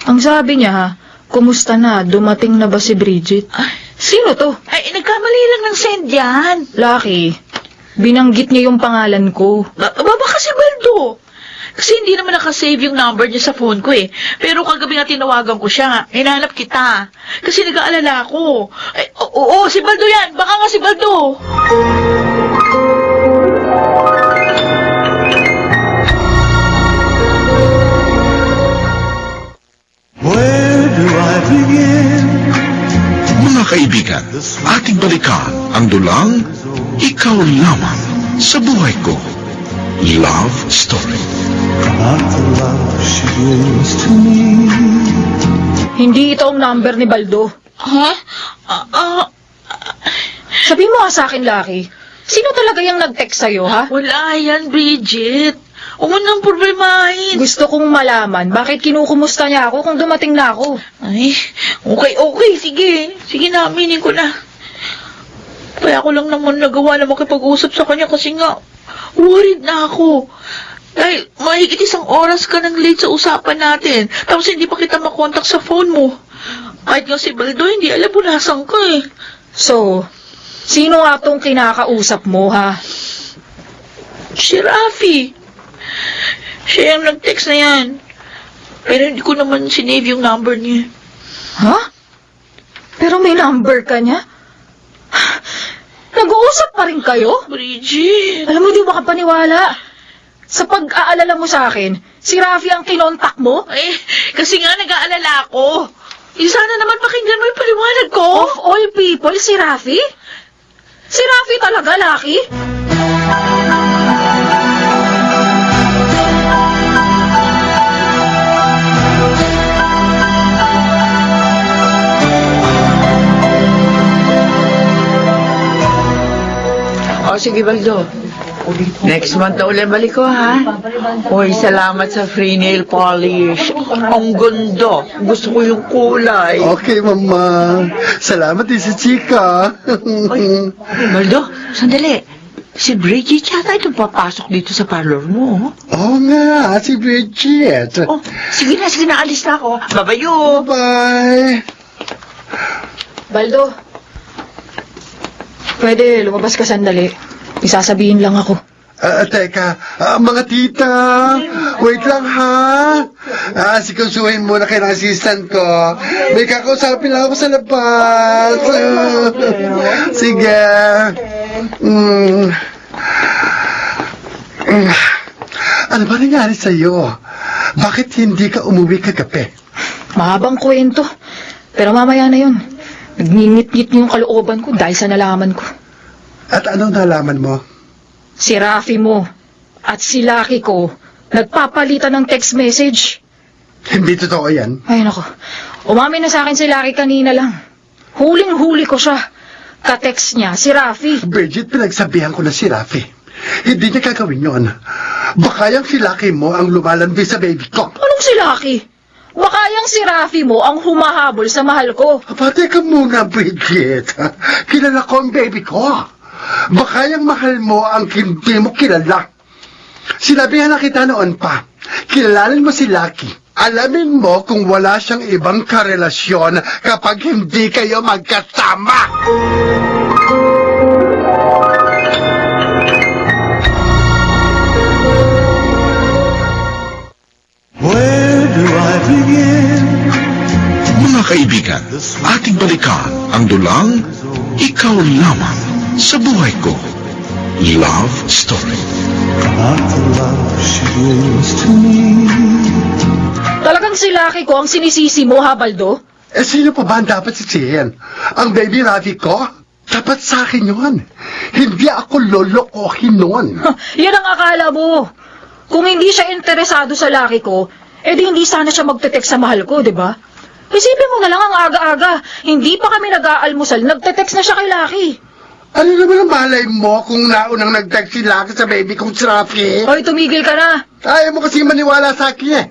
Speaker 6: Ang sabi niya, kumusta na, dumating na ba si Bridget? Sino to?
Speaker 7: Nagkamali lang ng send yan.
Speaker 6: Lucky, binanggit niya yung pangalan ko.
Speaker 7: Baka si Baldo. Kasi hindi naman nakasave yung number niya sa phone ko eh. Pero kagabi nga tinawagan ko siya. Hinahanap kita. Kasi nag-aalala ako. Oo, si Baldo yan. Baka nga si Baldo.
Speaker 2: Where do I begin?
Speaker 1: Mga kaibigan, ating balikan ang dulang Ikaw Lamang sa Buhay Ko. Love Story.
Speaker 2: About the love she gives to me.
Speaker 6: Hindi ito ang number ni Baldo.
Speaker 7: Ha?
Speaker 6: Sabi mo nga sa akin, Lucky, sino talaga yung nag-text sa'yo, ha?
Speaker 7: Wala yan, Bridget. Huwag mo nang problemahin.
Speaker 6: Gusto kong malaman, bakit kinukumusta niya ako kung dumating na ako?
Speaker 7: Okay. Sige na, aminin ko na. Kaya ko lang naman nagawa na makipag-usap sa kanya kasi nga, worried na ako. Dahil mahigit 1 oras ka nang late sa usapan natin. Tapos hindi pa kita makontak sa phone mo. Kahit nga si Baldo, hindi alam nasan ka eh.
Speaker 6: So, sino nga tong kinakausap mo, ha?
Speaker 7: Si Rafi. Siya yung nag-text na yan. Pero hindi ko naman sinave yung number niya.
Speaker 6: Ha? Pero may number ka niya? Nag-uusap pa rin kayo?
Speaker 7: Bridget.
Speaker 6: Alam mo, di ba kapaniwala? Sa pag-aalala mo sa akin, si Rafi ang kinontak mo?
Speaker 7: Kasi nga nag-aalala ako. Sana naman pakinggan mo yung paliwanag ko.
Speaker 6: Of all people, si Rafi? Si Rafi talaga, Lucky?
Speaker 8: Sige, Baldo. Next month na ulit balik ko, ha? Uy, salamat sa free nail polish. Ang ganda. Gusto ko yung kulay.
Speaker 4: Okay, Mama. Salamat din si Chika.
Speaker 8: Baldo, sandali. Si Bridget yata itong papasok dito sa parlor mo.
Speaker 4: Oo nga, si Bridget.
Speaker 8: Sige na, alis na ako. Babayo.
Speaker 4: Bye.
Speaker 6: Baldo, Pwede, lumabas ka sandali. Isasabihin lang ako.
Speaker 4: Teka, mga tita, wait lang ha. Sikasuhin muna kayo ng assistant ko. May kakausapin lang ako sa labas. Sige. Ano ba nangyari sa'yo? Bakit hindi ka umuwi kagabi?
Speaker 6: Mahabang kwento. Pero mamaya na yun. Nagngingit-ngit yung kalooban ko dahil sa nalaman ko.
Speaker 4: At anong nalaman mo?
Speaker 6: Si Rafi mo at si Lucky ko nagpapalitan ng text message.
Speaker 4: Hindi totoo yan.
Speaker 6: Ay nako, umamin na sa akin si Lucky kanina lang. Huling-huli ko siya. Ka-text niya si Rafi.
Speaker 4: Bridget, pinagsabihan ko na si Rafi. Hindi niya gagawin yon. Baka yung si Lucky mo ang lumalandi sa baby ko.
Speaker 6: Anong si Lucky? Baka yung si Rafi mo ang humahabol sa mahal ko.
Speaker 4: Teka muna, Bridget. Kilala ko ang baby ko. Baka yung mahal mo ang hindi mo kilala. Sinabihan na kita noon pa. Kilalanin mo si Lucky. Alamin mo kung wala siyang ibang karelasyon kapag hindi kayo magkasama.
Speaker 2: Where do I begin?
Speaker 1: Mga kaibigan, ating balikan ang dulang Ikaw Lamang sa Buhay Ko. Love Story.
Speaker 2: Not the love she gives to me.
Speaker 6: Talagang si Lucky ko ang sinisisi mo, ha, Baldo?
Speaker 4: Sino pa ba ang dapat sisihin? Ang baby Rafi ko? Dapat sa akin yun. Hindi ako lolokohin nun.
Speaker 6: Yan ang akala mo. Kung hindi siya interesado sa Lucky ko, edi hindi sana siya magte-text sa mahal ko, di ba? Isipin mo na lang ang aga-aga. Hindi pa kami nag-aalmusal, nagte-text na siya kay Lucky.
Speaker 4: Ano naman ang malay mo kung naunang nag-text si Lucky sa baby kong si Rafi?
Speaker 6: Hoy, tumigil ka na.
Speaker 4: Ayaw mo kasi maniwala sa akin eh.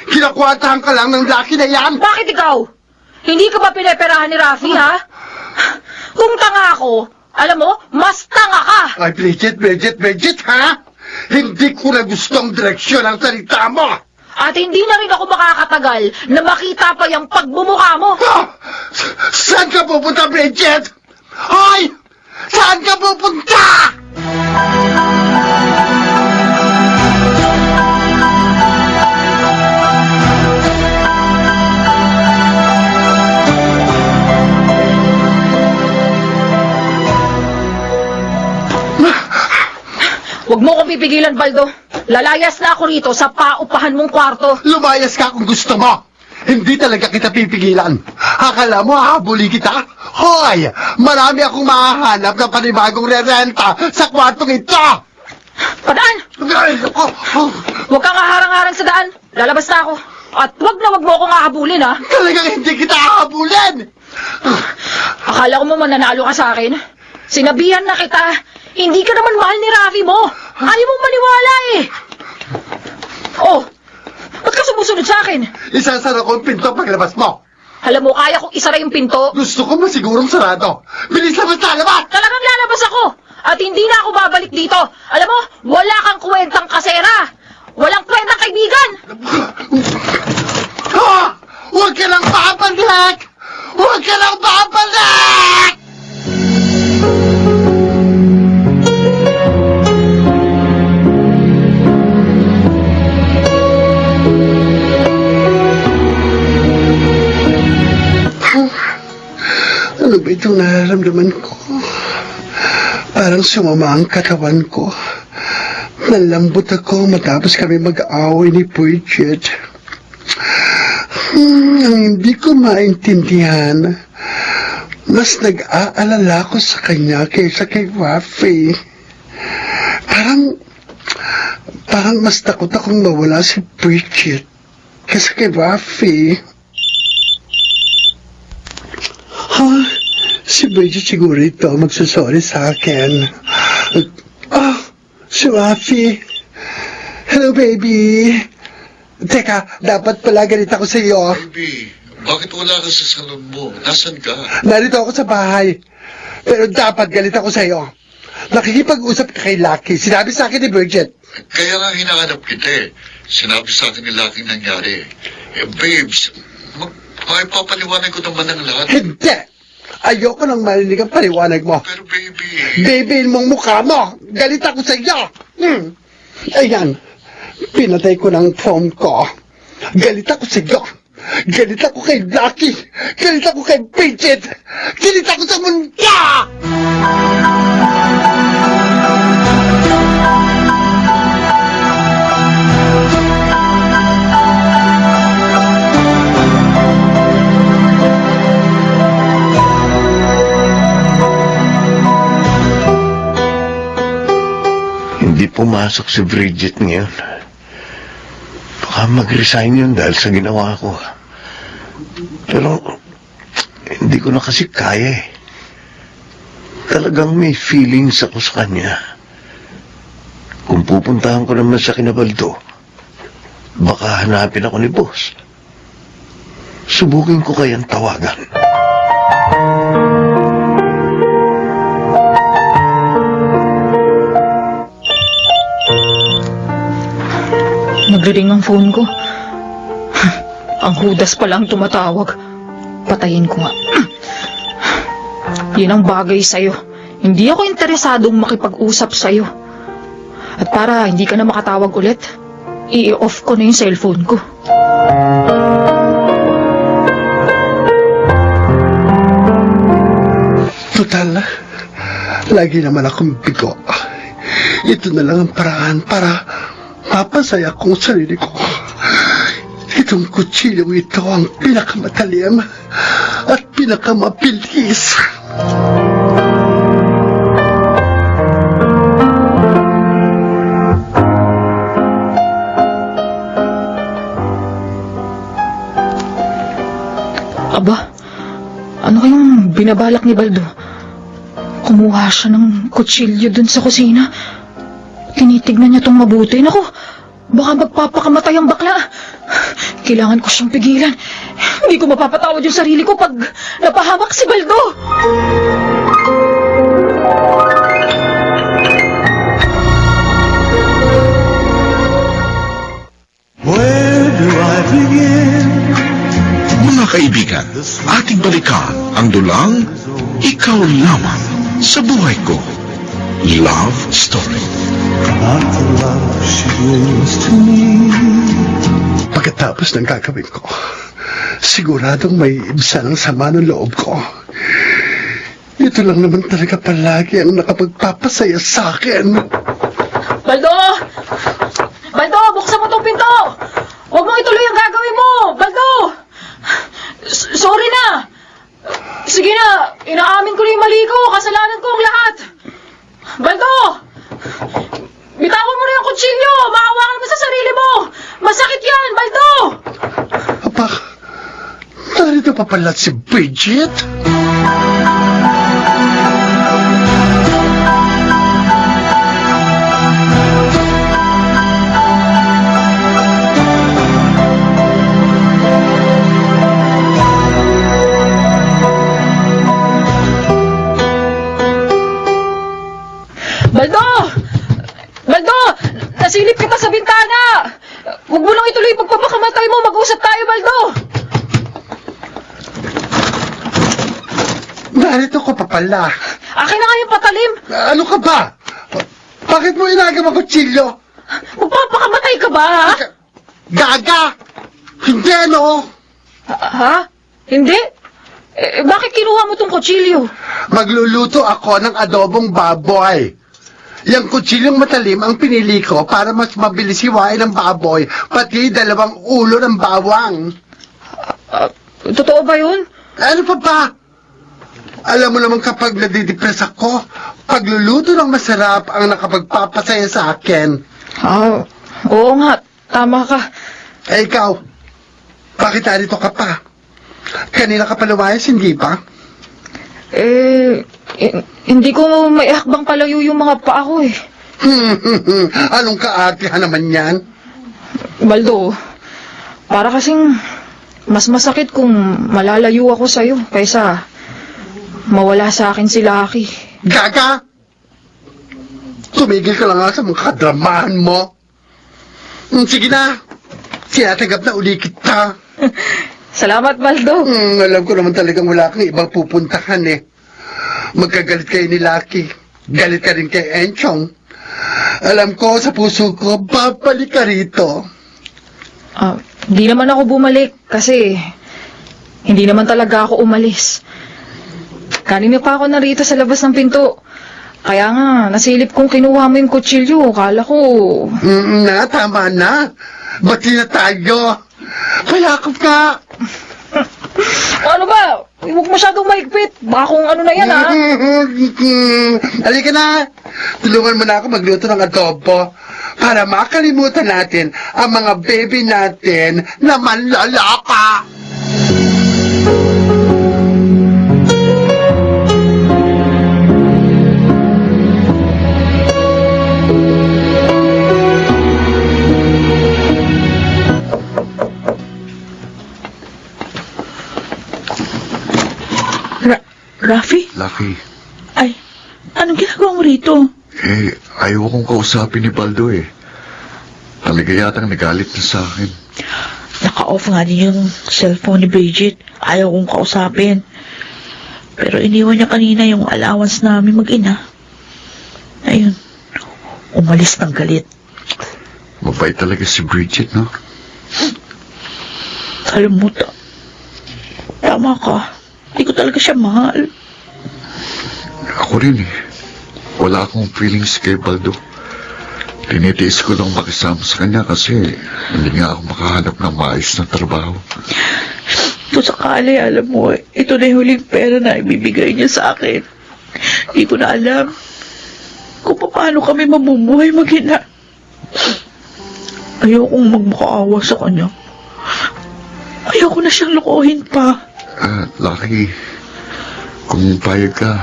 Speaker 4: Kinakwatahan ka lang ng Lucky na yan.
Speaker 6: Bakit ikaw? Hindi ka ba pineperahan ni Rafi, ha? Kung tanga ako, alam mo, mas tanga ka.
Speaker 4: Ay, Bridget, ha? Hindi ko na gustong direksyon ang salita mo.
Speaker 6: At hindi na rin ako makakatagal na makita pa yung pagbumukha mo.
Speaker 4: Saan ka pupunta, Bridget? Hoy! Saan ka pupunta?
Speaker 6: Huwag mo kong pipigilan, Baldo. Lalayas na ako rito sa paupahan mong kwarto.
Speaker 4: Lumayas ka kung gusto mo. Hindi talaga kita pipigilan. Akala mo hahabulin kita? Hoy! Marami akong mahahanap ng panibagong rerenta sa kwartong ito!
Speaker 6: Padaan! Huwag kang haharang-harang sa daan. Lalabas na ako. At wag mo akong hahabulin, ha?
Speaker 4: Talagang hindi kita hahabulin!
Speaker 6: Akala ko mo mananalo ka sa akin. Sinabihan na kita. Hindi ka naman mahal ni Rafi mo. Ayaw mong maniwala eh. Oh, ba't ka sumusunod sa akin?
Speaker 4: Isasara ko ang pinto paglabas mo.
Speaker 6: Alam mo, kaya kong isara yung pinto.
Speaker 4: Gusto ko masigurong sarado. Bilis labas na labas!
Speaker 6: Talagang lalabas ako. At hindi na ako babalik dito. Alam mo, wala kang kwentang kasera. Walang kwentang kaibigan.
Speaker 4: Ha! Huwag ka lang babalik! Huwag ka lang babalik! Ano ba itong nararamdaman ko? Parang sumama ang katawan ko. Nalambot ako matapos kami mag-away ni Bridget. Ang hindi ko maintindihan, mas nag-aalala ko sa kanya kaysa kay Rafi. Parang mas takot akong mawala si Bridget kaysa kay Rafi. Si Bridget siguro ito magsasorry sa akin. Si Rafi. Hello, baby. Teka, dapat pala galit ako sa iyo.
Speaker 3: Baby, bakit wala ka sa salon mo? Nasaan ka?
Speaker 4: Narito ako sa bahay. Pero dapat galit ako sa iyo. Nakikipag-usap ka kay Lucky. Sinabi sa akin ni Bridget.
Speaker 3: Kaya nga hinahanap kita eh. Sinabi sa akin ni Lucky nangyari. Babes, papaliwanag ko naman ang lahat.
Speaker 4: Hindi! Ayoko nang marinig ang paliwanag mo.
Speaker 3: Pero baby...
Speaker 4: Babyhin mong mukha mo! Galit ako sa iyo! Ayan, pinatay ko ng phone ko. Galit ako sa iyo. Galit ako kay Blackie. Galit ako kay Bridget. Galit ako sa mundo!
Speaker 5: Hindi pumasok si Bridget ngayon. Baka mag-resign yun dahil sa ginawa ko. Pero, hindi ko na kasi kaya eh. Talagang may feelings ako sa kanya. Kung pupuntahan ko naman sa Kinabaldo, baka hanapin ako ni boss. Subukin ko kayang tawagan.
Speaker 6: Nagriring ang phone ko. Ang hudas pala ang tumatawag. Patayin ko nga. Yan ang bagay sa'yo. Hindi ako interesadong makipag-usap sa'yo. At para hindi ka na makatawag ulit, i-off ko na yung cellphone ko.
Speaker 4: Total, lagi naman akong bigo. Ito na lang ang paraan para mapasaya kong sarili ko. Itong kutsilyong ito ang pinakamatalim at pinakamabilis.
Speaker 6: Aba, ano kayong binabalak ni Baldo? Kumuha siya ng kutsilyo dun sa kusina. Tinitignan niya tong mabuti. Naku, baka magpapakamatay ang bakla. Kailangan ko siyang pigilan. Hindi ko mapapatawad yung sarili ko pag napahamak si Baldo.
Speaker 2: Where do I begin?
Speaker 1: Mga kaibigan, ating balikan ang dulang Ikaw Lamang sa Buhay Ko. Love Story.
Speaker 2: Not the love she gives to me.
Speaker 4: Pagkatapos ng gagawin ko, siguradong may ibsa ng sama ng loob ko. Ito lang naman talaga palagi ang nakapagpapasaya sa akin.
Speaker 6: Baldo! Baldo, buksan mo tong pinto! Huwag mong ituloy ang gagawin mo! Baldo! Sorry na! Sige na, inaamin ko na yung mali ko. Kasalanan ko ang lahat. Baldo! Bitawan mo na yung kutsilyo! Maawakan mo sa sarili mo! Masakit yan, Baldo!
Speaker 4: Apa, narito pa pala si Bridget?
Speaker 6: Baldo! Baldo! Nasilip kita sa bintana! Huwag mo lang ituloy pagpapakamatay mo. Mag-usap tayo, Baldo!
Speaker 4: Narito ko pa pala.
Speaker 6: Akin na nga yung patalim.
Speaker 4: Ano ka ba? Bakit mo inagam ang kutsilyo?
Speaker 6: Magpapakamatay ka ba, ha?
Speaker 4: Gaga! Hindi, no?
Speaker 6: Ha? Hindi? Bakit kinuha mo tong kutsilyo?
Speaker 4: Magluluto ako ng adobong baboy. Yang kutsilyong matalim ang pinili ko para mas mabilis hiwain ng baboy, pati dalawang ulo ng bawang.
Speaker 6: Totoo ba yun?
Speaker 4: Ano pa ba? Alam mo naman kapag nadidepress ako, pagluluto ng masarap ang nakapagpapasaya sa akin.
Speaker 6: Oo nga. Tama ka.
Speaker 4: Eh ikaw, bakit narito ka pa? Kanina ka pa lumayas, hindi ba?
Speaker 6: Hindi ko may hakbang palayo yung mga paa ko eh.
Speaker 4: Anong kaartihan naman yan?
Speaker 6: Baldo, para kasing mas masakit kung malalayo ako sa'yo kaysa mawala sa akin si Lucky.
Speaker 4: Gaga! Tumigil ka lang nga sa mga kadramahan mo. Sige na, tinatanggap na uli kita.
Speaker 6: Salamat, Baldo.
Speaker 4: Alam ko naman talagang wala kang ibang pupuntahan eh. Magkagalit kayo ni Lucky. Galit ka rin kay Enchong. Alam ko sa puso ko, babalik ka rito.
Speaker 6: Hindi naman ako bumalik kasi hindi naman talaga ako umalis. Kanina pa ako narito sa labas ng pinto. Kaya nga, nasilip kong kinuha mo yung kutsilyo. Kala ko...
Speaker 4: Tama na. Bati na tayo. Palakap ka.
Speaker 6: Ano ba? Huwag masyadong mahigpit. Baka kung ano na yan, ha?
Speaker 4: Halika na. Tulungan mo na ako magluto ng adobo para makalimutan natin ang mga baby natin na manlalaka.
Speaker 7: Rafi?
Speaker 3: Lucky,
Speaker 7: Ay, anong ginagawa mo rito?
Speaker 3: ayaw kong kausapin ni Baldo eh. Talaga yatang nagalit na sa akin.
Speaker 7: Naka-off nga din yung cellphone ni Bridget. Ayaw kong kausapin. Pero iniwan niya kanina yung allowance namin mag-ina. Ayun, umalis ng galit.
Speaker 3: Mabait talaga si Bridget, no?
Speaker 7: Alam mo, tama ka. Hindi ko talaga siya mahal.
Speaker 3: Ako rin eh. Wala akong feelings kay Baldo. Tinitiis ko lang makisama sa kanya kasi hindi nga ako makahanap ng maayos na trabaho.
Speaker 7: Kung sakali, alam mo, ito na yung huling pera na ibibigay niya sa akin. Hindi ko na alam kung paano kami mabubuhay mag-ina. Ayokong magmakaawa sa kanya. Ayoko na siyang lokohin pa.
Speaker 3: Lucky, kung payag ka,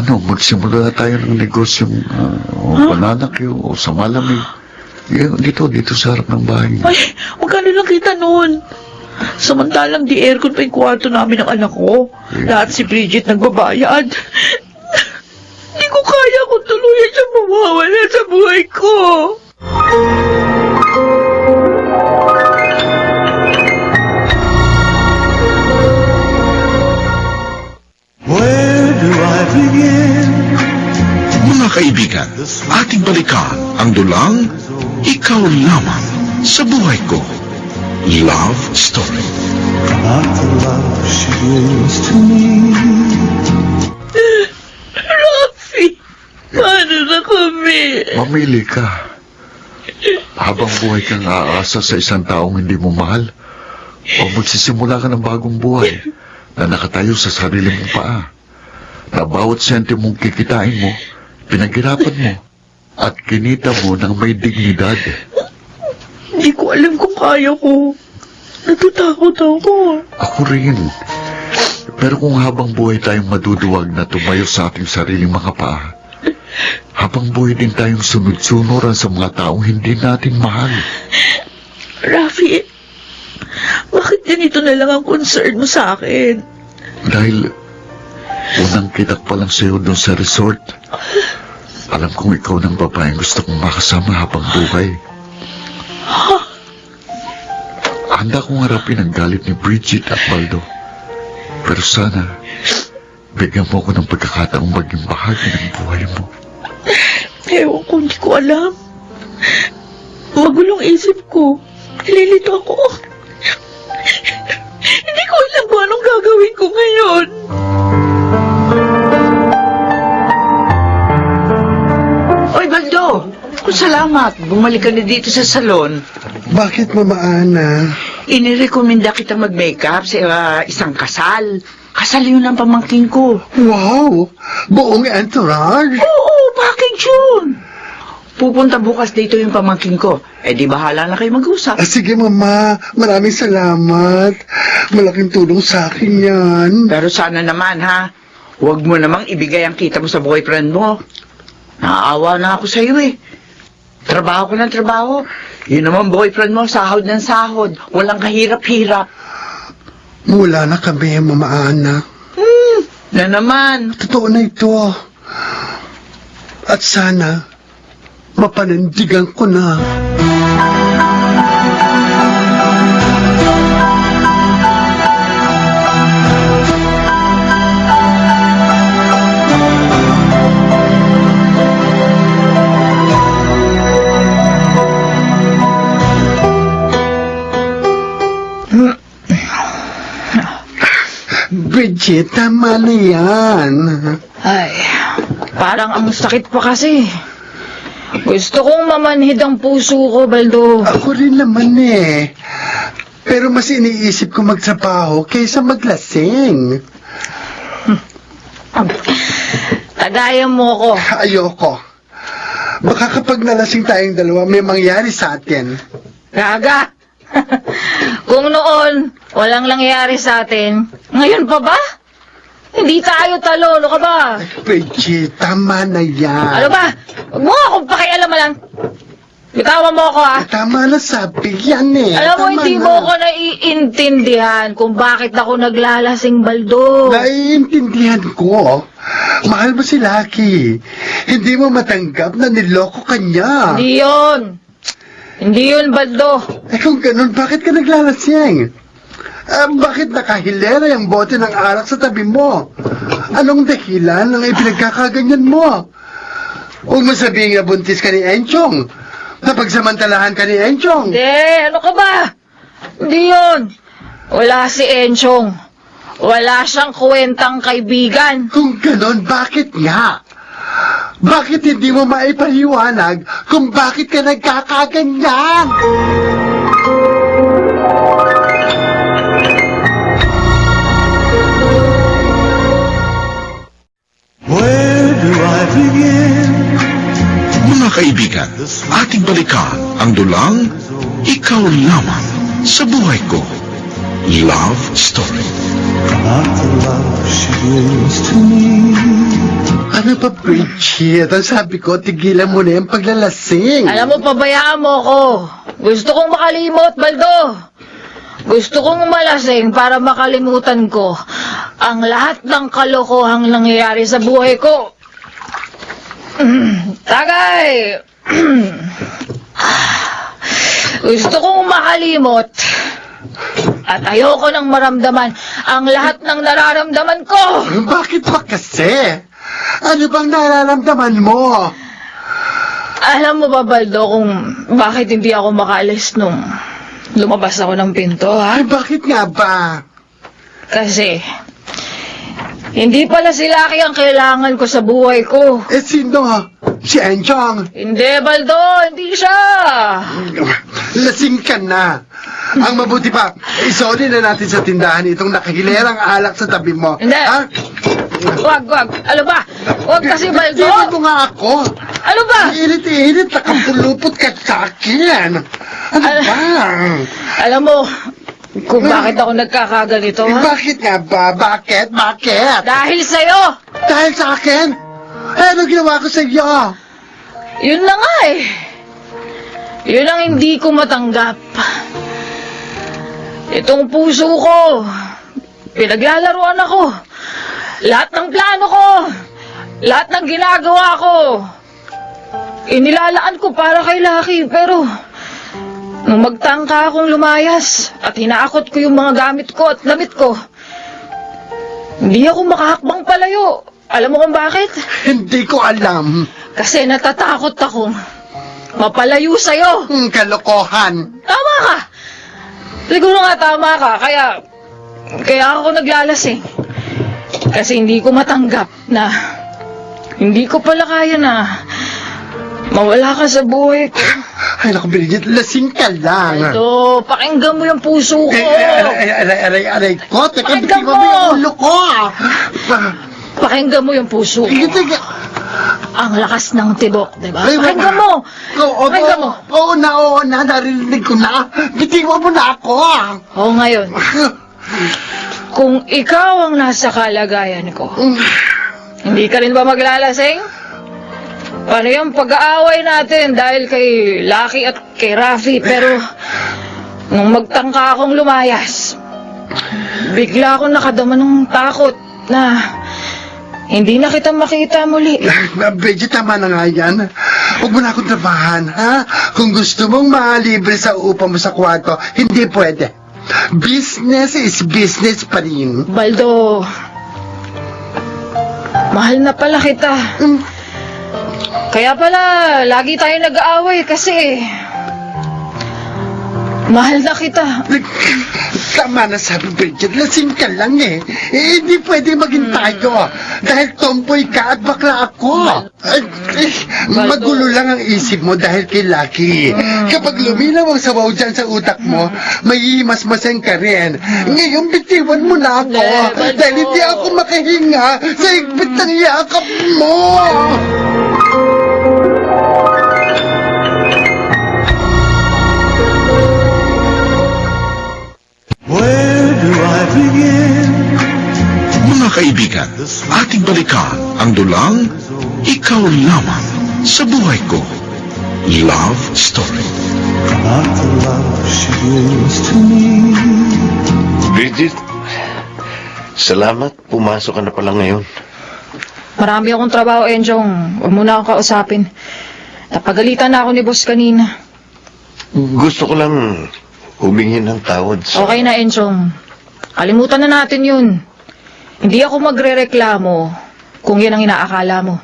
Speaker 3: magsimula na tayo ng negosyong pananakyo o sa malamig. Dito sa harap ng bahay.
Speaker 7: Ay, magkano lang kita noon? Samantalang di aircon pa yung kwarto namin ng anak ko. Lahat si Bridget nagbabayad. Hindi ko kaya kung tuluyan siya mawawala sa buhay ko.
Speaker 2: Where do I begin?
Speaker 1: Mga kaibigan, ating balikan ang dulang Ikaw Lamang sa Buhay Ko. Love Story.
Speaker 2: Not the love she gives to me.
Speaker 7: Rafi, paano na kami?
Speaker 3: Mamili ka. Habang buhay kang aasa sa isang taong hindi mo mahal, o magsisimula ka ng bagong buhay na nakatayo sa sarili mong paa, na bawat sentimong kikitain mo, pinaghirapan mo, at kinita mo ng may dignidad.
Speaker 7: Hindi ko alam kung kaya ko. Natatakot ako.
Speaker 3: Ako rin. Pero kung habang buhay tayong maduduwag na tumayo sa ating sariling mga paa, habang buhay din tayong sunod-sunuran sa mga taong hindi natin mahal.
Speaker 7: Rafi, bakit ganito na lang ang concern mo sa akin?
Speaker 3: Dahil unang kitak pa lang sa'yo doon sa resort, alam kong ikaw ng babaeng gusto kong makasama habang buhay. Handa kong harapin ang galit ni Bridget at Baldo. Pero sana, bigyan mo ko ng pagkakataong maging bahagi ng buhay mo.
Speaker 7: Ewan ko, hindi ko alam. Magulong isip ko. Nalilito ako. Hindi ko alam kung anong gagawin ko ngayon.
Speaker 8: Oy, Baldo! Kung salamat, bumalik ka na dito sa salon.
Speaker 4: Bakit, Mama Ana?
Speaker 8: Inirekomenda kitang mag-makeup sa isang kasal. Kasal yun ang pamangkin ko.
Speaker 4: Wow! Buong entourage!
Speaker 8: Oo, package yun. Pupunta bukas dito yung pamangkin ko. Di bahala na kayo mag-usap.
Speaker 4: Sige, Mama. Maraming salamat. Malaking tulong sa akin yan.
Speaker 8: Pero sana naman, ha? Huwag mo namang ibigay ang kita mo sa boyfriend mo. Naaawa na ako sa'yo eh. Trabaho ko ng trabaho. Yun naman boyfriend mo, sahod ng sahod. Walang kahirap-hirap.
Speaker 4: Wala na kami, Mama Ana.
Speaker 8: Na naman.
Speaker 4: Totoo na ito. At sana, mapanindigan ko na. Bridget, tama na yan.
Speaker 6: Ay, parang ang sakit pa kasi. Gusto kong mamanhid ang puso ko, Baldo.
Speaker 4: Ako rin naman eh. Pero mas iniisip ko magtrabaho kaysa maglasing.
Speaker 6: Tagayan mo ko.
Speaker 4: Ayoko. Baka kapag nalasing tayong dalawa, may mangyari sa atin.
Speaker 6: Gaga. Kung noon, walang nangyari sa atin, ngayon pa ba? Hindi tayo talo, ano ka ba?
Speaker 4: Bridget, tama na yan.
Speaker 6: Ano ba? Huwag mo akong pakialaman. Bitawan mo ako, ha?
Speaker 4: Tama na sabi yan eh.
Speaker 6: Alam mo,
Speaker 4: Tama
Speaker 6: hindi
Speaker 4: na.
Speaker 6: mo ako naiintindihan kung bakit ako naglalasing, Baldo.
Speaker 4: Naiintindihan ko. Mahal mo si Lucky. Hindi mo matanggap na niloko ka niya.
Speaker 6: Hindi yun. Hindi yun, Baldo.
Speaker 4: Eh kung ganun, bakit ka naglalasing? Bakit nakahilera yung bote ng alak sa tabi mo? Anong dahilan ng ipinagkakaganyan mo? Huwag mo sabihin na buntis ka ni Enchong. Napagsamantalahan ka ni Enchong.
Speaker 6: Hindi, ano ka ba? Hindi yun. Wala si Enchong. Wala siyang kwentang kaibigan.
Speaker 4: Kung ganun, bakit nga? Bakit hindi mo maipaliwanag kung bakit ka nagkakaganyan?
Speaker 2: Where do I begin?
Speaker 1: Mga kaibigan, ating balikan ang dulang Ikaw Lamang sa Buhay Ko. Love Story.
Speaker 2: Not the love she gives to me.
Speaker 4: Ano ba, Bridget? Ang sabi ko, tigilan mo na yung paglalasing.
Speaker 6: Alam mo, pabayaan mo ko. Gusto kong makalimot, Baldo. Gusto kong malasing para makalimutan ko ang lahat ng kalokohang nangyayari sa buhay ko. Tagay! Gusto kong makalimot. At ayoko nang maramdaman ang lahat ng nararamdaman ko.
Speaker 4: Bakit ba kasi? Ano bang nararamdaman mo?
Speaker 6: Alam mo ba, Baldo, kung bakit hindi ako makaalis nung lumabas ako ng pinto, ha?
Speaker 4: Ay, bakit nga ba?
Speaker 6: Kasi, hindi pala si Lucky ang kailangan ko sa buhay ko.
Speaker 4: Eh, sino? Si Enchong.
Speaker 6: Hindi, Baldo, hindi siya.
Speaker 4: Lasing ka na. Ang mabuti pa, isoli na natin sa tindahan itong nakahilerang alak sa tabi mo.
Speaker 6: Hindi.
Speaker 4: Ha?
Speaker 6: Wag. Ano ba? Wag kasi, Baldo.
Speaker 4: Tingnan mo nga ako.
Speaker 6: Ano ba?
Speaker 4: Init-init, nakapulupot ka sa akin. Ano ba?
Speaker 6: Alam mo, kung bakit ako nagkakaganito, ha?
Speaker 4: Bakit nga ba? Bakit?
Speaker 6: Dahil sa'yo.
Speaker 4: Dahil sa akin? Eh, ano ginawa ko sa iyo?
Speaker 6: Yun na nga eh. Yun ang hindi ko matanggap. Itong puso ko, pinaglalaruan ako. Lahat ng plano ko, lahat ng ginagawa ko, inilalaan ko para kay Lucky, pero nung magtangka akong lumayas at hinakot ko yung mga gamit ko at damit ko, hindi ako makahakbang palayo. Alam mo kung bakit?
Speaker 4: Hindi ko alam.
Speaker 6: Kasi natatakot akong mapalayo sa'yo.
Speaker 4: Kalokohan.
Speaker 6: Tama ka! Siguro nga tama ka, kaya ako naglalasing. Kasi hindi ko matanggap na hindi ko pala kaya na mawala ka sa buhay ko.
Speaker 4: Ay, naku, Bridget, lasing ka lang.
Speaker 6: Ito, pakinggan mo yung puso ko.
Speaker 4: Aray ko. Teka,
Speaker 6: Pakinggan
Speaker 4: bitin mo
Speaker 6: mo.
Speaker 4: yung ulo ko.
Speaker 6: Pakinggan mo yung puso ko. Ang lakas ng tibok, di ba?
Speaker 4: Ay,
Speaker 6: Pakinggan mo! Pakinggan mo!
Speaker 4: Oo na, narinig ko na. Bitiwan mo na ako.
Speaker 6: Oo, ngayon, kung ikaw ang nasa kalagayan ko, hindi ka rin ba maglalasing? Paano yung pag-aaway natin dahil kay Lucky at kay Rafi, pero nung magtangka akong lumayas, bigla akong nakadama ng takot na hindi na kita makita muli.
Speaker 4: Bridget, tama na nga yan. Huwag mo na akong trabahan, ha? Kung gusto mong malibre sa upa mo sa kwarto, hindi pwede. Business is business pa rin.
Speaker 6: Baldo, mahal na pala kita. Kaya pala, lagi tayo nag-aaway kasi mahal na kita.
Speaker 4: Tama na sabi, Bridget. Lasing ka lang eh. Hindi pwede maging tayo. Dahil tomboy ka at bakla ako. Magulo lang ang isip mo dahil kay Lucky. Kapag luminaw ang sabaw dyan sa utak mo, may himasmasan ka rin. Ngayon, bitiwan mo na ako. Dahil hindi ako makahinga sa higpit ng yakap mo.
Speaker 2: Where do I begin?
Speaker 1: Mga kaibigan, ating balikan ang dulang Ikaw Lamang sa Buhay Ko. Love Story.
Speaker 2: Not the love she gives to me.
Speaker 5: Bridget, salamat. Pumasok ka na pala ngayon.
Speaker 6: Marami akong trabaho, Enjong. Huwag mo na akong kausapin. Napagalitan na ako ni boss kanina.
Speaker 5: Gusto ko lang humingi ng tawad sa...
Speaker 6: Okay na, Enjong. Kalimutan na natin yun. Hindi ako magrereklamo kung yan ang inaakala mo.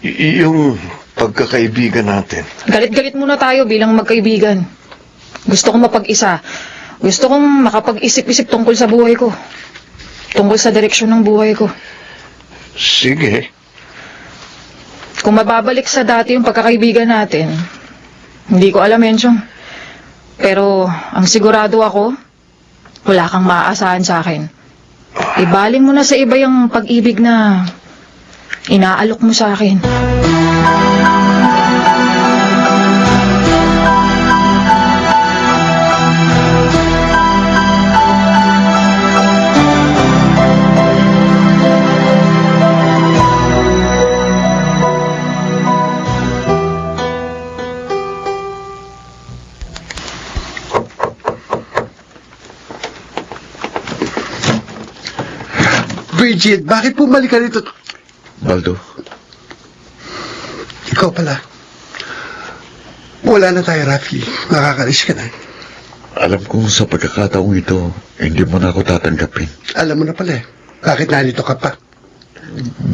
Speaker 5: Yung pagkakaibigan natin.
Speaker 6: Galit-galit muna tayo bilang magkaibigan. Gusto kong mapag-isa. Gusto kong makapag-isip-isip tungkol sa buhay ko. Tungkol sa direksyon ng buhay ko.
Speaker 5: Sige.
Speaker 6: Kung mababalik sa dati yung pagkakaibigan natin, hindi ko alam, Enchong. Pero ang sigurado ako, wala kang maaasahan sa akin. Ibaling mo na sa iba yung pag-ibig na inaalok mo sa akin.
Speaker 4: Bridget, bakit bumalik ka rito?
Speaker 3: Baldo,
Speaker 4: Ikaw pala. Wala na tayo, Rafi. Makakalis ka na.
Speaker 3: alam kong sa pagkakataong ito, hindi mo na ako tatanggapin.
Speaker 4: Alam mo na pala eh. Bakit nandito ka pa?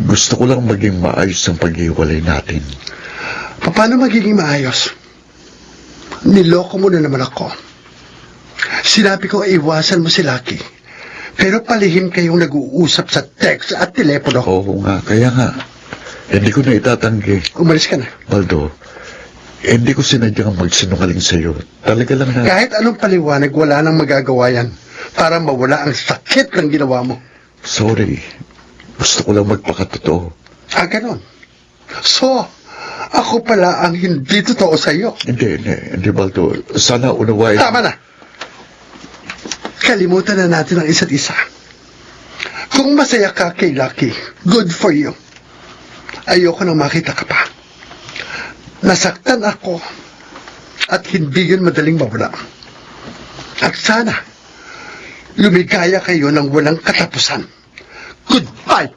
Speaker 3: Gusto ko lang maging maayos ang pag-iwalay natin.
Speaker 4: Paano magiging maayos? Niloko mo na naman ako. Sinabi ko iwasan mo si Lucky. Pero palihim kayong nag-uusap sa text at telepono.
Speaker 3: Oo nga, kaya nga. Hindi ko na itatanggi.
Speaker 4: Umalis ka na.
Speaker 3: Baldo, hindi ko sinadyang magsinungaling sa'yo. Talaga lang na...
Speaker 4: Kahit anong paliwanag, wala nang magagawa yan para mawala ang sakit ng ginawa mo.
Speaker 3: Sorry. Gusto ko lang magpakatotoo.
Speaker 4: Ganon. So, ako pala ang hindi totoo sa'yo.
Speaker 3: Hindi, Baldo. Sana unawain...
Speaker 4: Tama na. Kalimutan na natin ang isa't isa. Kung masaya ka kay Lucky, good for you. Ayoko nang makita ka pa. Nasaktan ako at hindi yun madaling mawala. At sana, lumigaya kayo ng walang katapusan. Goodbye!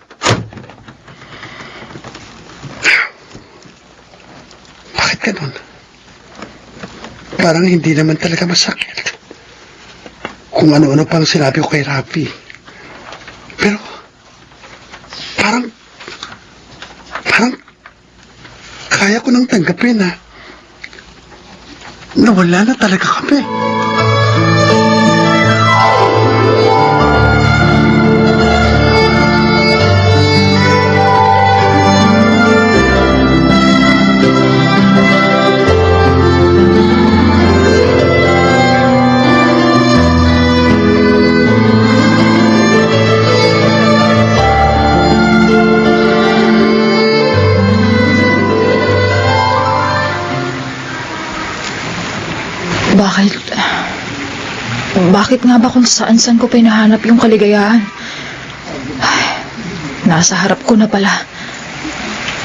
Speaker 4: Bakit ganun? Parang hindi naman talaga masakit. Kung ano-ano pang sinabi ko kay Rafi. Pero, parang kaya ko nang tanggapin na wala na talaga kami.
Speaker 6: Bakit nga ba kung saan-saan ko pinahanap yung kaligayahan? Ay, nasa harap ko na pala.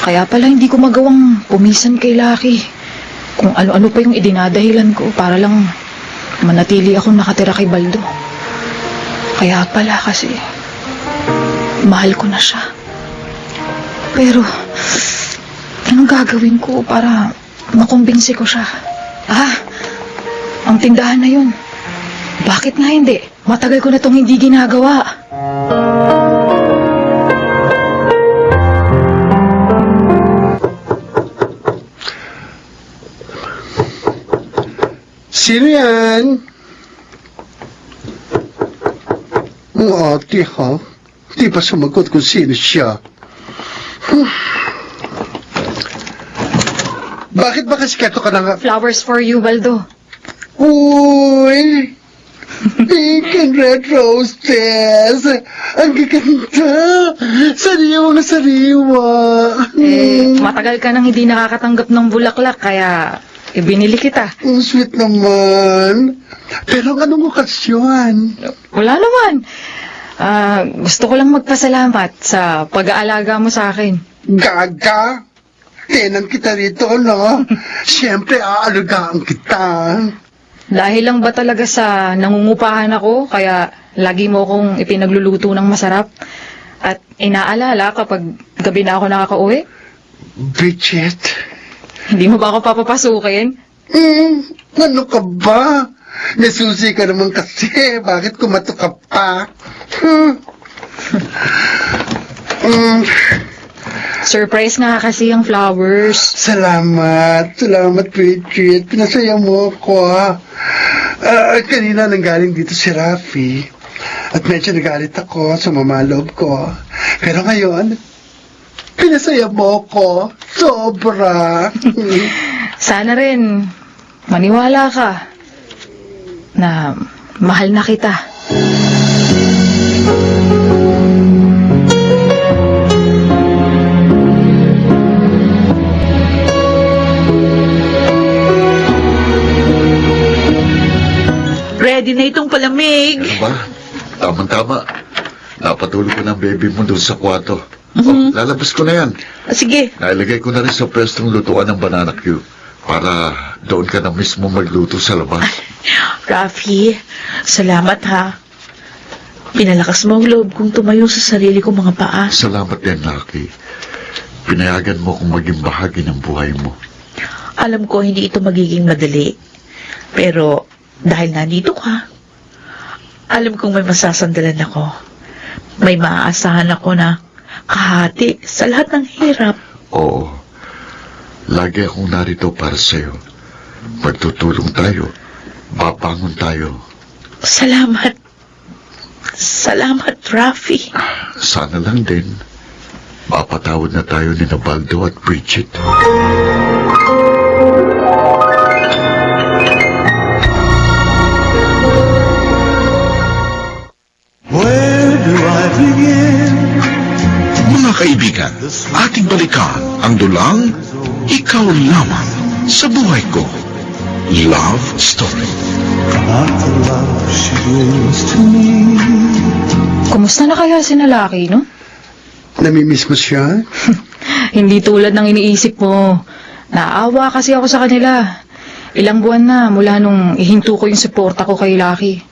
Speaker 6: Kaya pala hindi ko magawang pumisan kay Lucky. Kung ano-ano pa yung idinadahilan ko para lang manatili akong nakatira kay Baldo. Kaya pala kasi mahal ko na siya. Pero anong gagawin ko para makumbinsi ko siya? Ang tindahan na yun. Bakit nga hindi? Matagal ko na itong hindi ginagawa.
Speaker 4: Sino yan? Ang ate, ha? Di pa sumagot kung sino siya. Bakit ba kasi kato ka na nga?
Speaker 6: Flowers for you, Baldo.
Speaker 4: Uy! Pink and red roses! Ang gaganda! Sariwa nga sariwa!
Speaker 6: Matagal ka nang hindi nakakatanggap ng bulaklak, kaya ibinili kita.
Speaker 4: Ang sweet naman. Pero anong okasyon?
Speaker 6: Wala naman. Gusto ko lang magpasalamat sa pag-aalaga mo sa akin.
Speaker 4: Gaga! Tenan kita rito, no? Siyempre, aalagaan kita.
Speaker 6: Dahil lang ba talaga sa nangungupahan ako, kaya lagi mo kong ipinagluluto ng masarap at inaalala kapag gabi na ako nakakauwi?
Speaker 4: Bridget?
Speaker 6: Hindi mo ba ako papapasukin?
Speaker 4: Ano ka ba? Nasusi ka naman kasi. Bakit kumato ka pa?
Speaker 6: Surprise nga kasi ang flowers.
Speaker 4: Salamat. Salamat, Bridget. Pinasaya mo ako, ha? Kanina nanggaling dito si Rafi. At medyo nagalit ako, sumama loob ko. Pero ngayon, pinasaya mo ako. Sobra.
Speaker 6: Sana rin maniwala ka na mahal na kita.
Speaker 7: Ready na itong palamig.
Speaker 3: Ano ba? Tama-tama. Napatulog ko ng baby mo doon sa kwarto. Oh, lalabas ko na yan.
Speaker 7: Sige.
Speaker 3: Nailagay ko na rin sa pwestong lutuan ng banana cue para doon ka na mismo magluto sa labas.
Speaker 7: Rafi, salamat ha. Pinalakas mo ang loob kong tumayo sa sarili kong mga paa.
Speaker 3: Salamat din, Lucky. Pinayagan mo kong maging bahagi ng buhay mo.
Speaker 7: Alam ko hindi ito magiging madali. Pero dahil nandito ka, alam kong may masasandalan ako. May maaasahan ako na kahati sa lahat ng hirap.
Speaker 3: Oo. Lagi akong narito para sa'yo. Magtutulong tayo. Babangon tayo.
Speaker 7: Salamat. Salamat, Rafi.
Speaker 3: Sana lang din, mapatawad na tayo ni Baldo at Bridget.
Speaker 2: Where do I begin?
Speaker 1: Mga kaibigan, ating balikan ang dulang Ikaw Lamang sa Buhay Ko. Love Story.
Speaker 2: Not the love she gives to me.
Speaker 6: Kumusta na kaya si Nalaki, no?
Speaker 4: Namimiss mo siya?
Speaker 6: Hindi tulad ng iniisip mo. Naawa kasi ako sa kanila. Ilang buwan na mula nung ihinto ko yung suporta ko kay Lucky.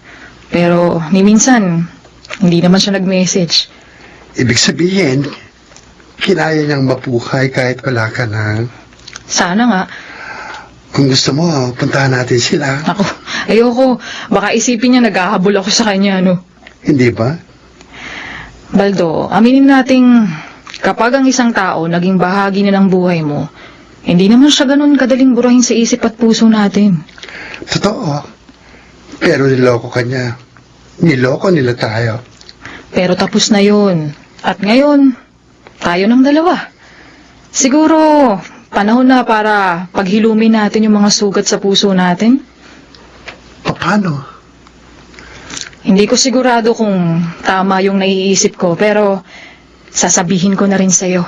Speaker 6: Pero ni minsan, hindi naman siya nag-message.
Speaker 4: Ibig sabihin, kinaya niyang mabuhay kahit wala ka na.
Speaker 6: Sana nga.
Speaker 4: Kung gusto mo, puntahan natin sila.
Speaker 6: Ako, ayoko. Baka isipin niya naghahabol ako sa kanya, no?
Speaker 4: Hindi ba?
Speaker 6: Baldo, aminin nating kapag ang isang tao naging bahagi na ng buhay mo, hindi naman siya ganun kadaling burahin sa isip at puso natin.
Speaker 4: Totoo. Pero niloko ka niya. Niloko nila tayo.
Speaker 6: Pero tapos na yun. At ngayon, tayo ng dalawa. Siguro, panahon na para paghilumin natin yung mga sugat sa puso natin.
Speaker 4: Paano?
Speaker 6: Hindi ko sigurado kung tama yung naiisip ko, pero sasabihin ko na rin sa'yo.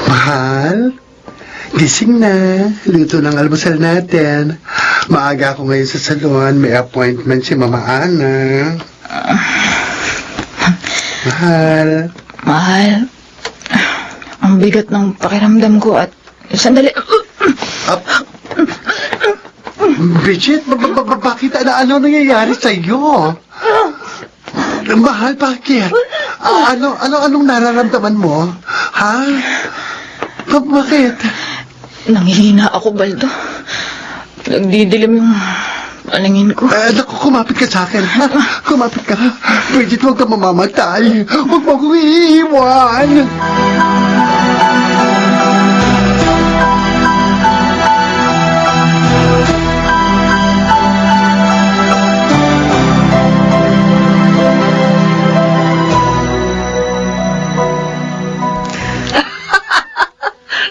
Speaker 4: Mahal? Gising na. Luto ng almusal natin. Maaga ako ngayon sa salon. May appointment si Mama Ana. Mahal.
Speaker 6: Mahal, ang bigat ng pakiramdam ko at sandali.
Speaker 4: Bridget, bakit? Ano nangyayari sa iyo? Mahal, bakit? Anong nararamdaman mo? Ha? Bakit?
Speaker 6: Nanghihina ako, Baldo. Nagdidilim yung paningin ko.
Speaker 4: Naku, kumapit ka sa akin. Kumapit ka. Bridget, huwag ka mamamatay. Huwag mo akong iiwan.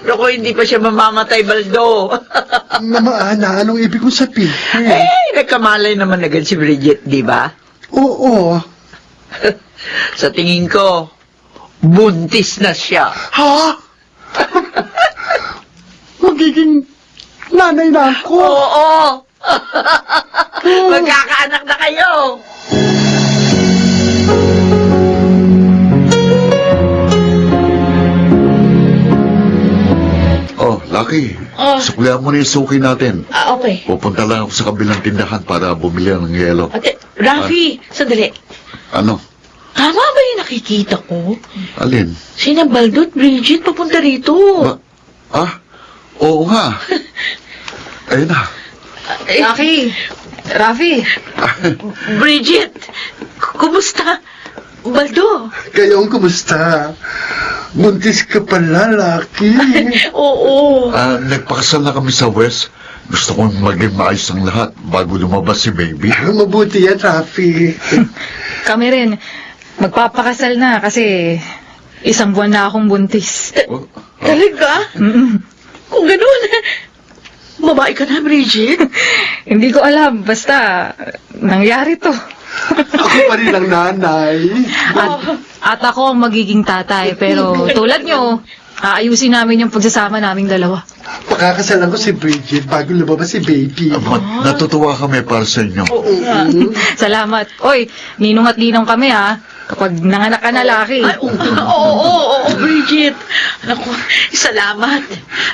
Speaker 8: Naku, hindi pa siya mamamatay, Baldo.
Speaker 4: Namaana, anong ibig kong sabihin?
Speaker 8: Nagkamalay naman agad si Bridget, di ba?
Speaker 4: Oo.
Speaker 8: Sa tingin ko, buntis na siya.
Speaker 4: Ha? Magiging nanay na ako.
Speaker 8: Oo! Magkakaanak na kayo!
Speaker 3: Oh, Lucky.
Speaker 7: Oh.
Speaker 3: Suklihan mo na yung suki natin.
Speaker 7: Okay.
Speaker 3: Pupunta lang ako sa kabilang tindahan para bumili ng yelo.
Speaker 7: Ate, Rafi, sandali.
Speaker 3: Ano?
Speaker 7: Tama ba yung nakikita ko?
Speaker 3: Alin?
Speaker 7: Sina Baldo at Bridget papunta rito.
Speaker 3: Oo nga. Ayun na.
Speaker 6: Rocky! Rafi!
Speaker 7: Bridget, kumusta? Baldo?
Speaker 4: Kayong kumusta? Buntis ka pala, Lucky.
Speaker 7: Oo.
Speaker 3: Nagpakasal na kami sa West. Gusto kong maging maayos ang lahat bago lumabas si baby.
Speaker 4: Mabuti yan, Rafi.
Speaker 6: Kami rin. Magpapakasal na kasi 1 buwan na akong buntis.
Speaker 7: Talaga? Kung ganun, babae ka na, Bridget.
Speaker 6: Hindi ko alam. Basta, nangyari to.
Speaker 4: Ako pa rin ang nanay.
Speaker 6: At ako ang magiging tatay. Pero tulad nyo, aayusin namin yung pagsasama naming dalawa.
Speaker 4: Pakakasalan ko si Bridget bago lumabas si baby.
Speaker 3: Natutuwa kami para sa inyo.
Speaker 6: Salamat. Oy, ninong at ninong kami ha. Kapag nanganak ka na laki.
Speaker 7: Oo, Bridget. Naku, salamat.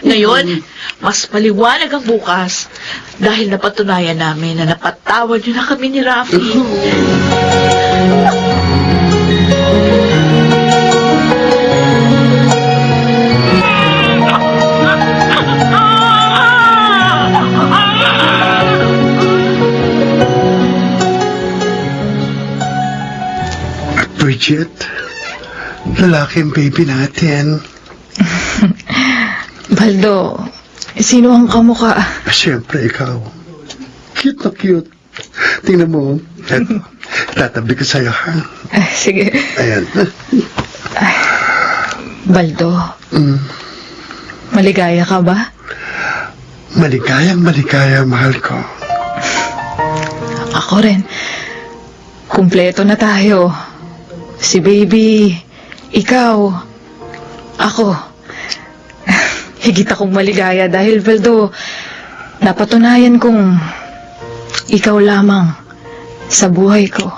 Speaker 7: Ngayon, mas maliwanag ang bukas dahil napatunayan namin na napatawad niyo na kami ni Rafi.
Speaker 4: Bridget, lalaki ang baby natin.
Speaker 6: Baldo, sino ang kamukha?
Speaker 4: Siyempre, ikaw. Cute na cute. Tingnan mo. Eto, tatabi ko sa'yo, ha?
Speaker 6: Sige.
Speaker 4: Ayan.
Speaker 6: Baldo, maligaya ka ba?
Speaker 4: Maligayang maligaya, mahal ko.
Speaker 6: Ako rin. Kumpleto na tayo. Si baby, ikaw, ako. Higit akong maligaya dahil, Baldo, napatunayan kong ikaw lamang sa buhay ko.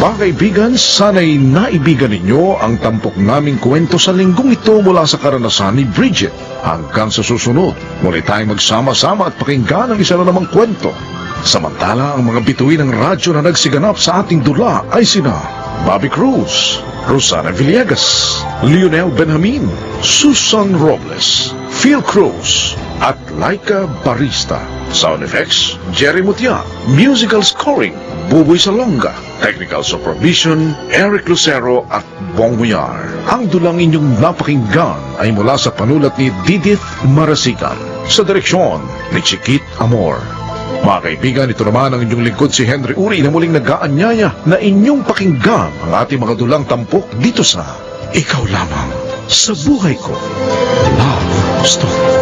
Speaker 1: Mga kaibigan, sana'y naibigan ninyo ang tampok naming kwento sa linggong ito mula sa karanasan ni Bridget. Hanggang sa susunod, muli tayong magsama-sama at pakinggan ang isa na namang kwento. Samantala, ang mga bituin ng radyo na nagsiganap sa ating dula ay sina Bobby Cruz, Rosana Villegas, Lionel Benjamin, Susan Robles, Phil Cruz, at Laika Barista. Sound effects, Jerry Mutia. Musical scoring, Buboy Salonga. Technical supervision, Eric Lucero at Bong Muyar. Ang dulang inyong napakinggan ay mula sa panulat ni Didith Marasigan. Sa direksyon ni Chiquit Amor. Mga kaibigan, ito naman ang inyong lingkod si Henry Uri na muling nag-aanyaya na inyong pakinggan ang ating mga dulang tampok dito sa Ikaw Lamang sa Buhay Ko Love Story.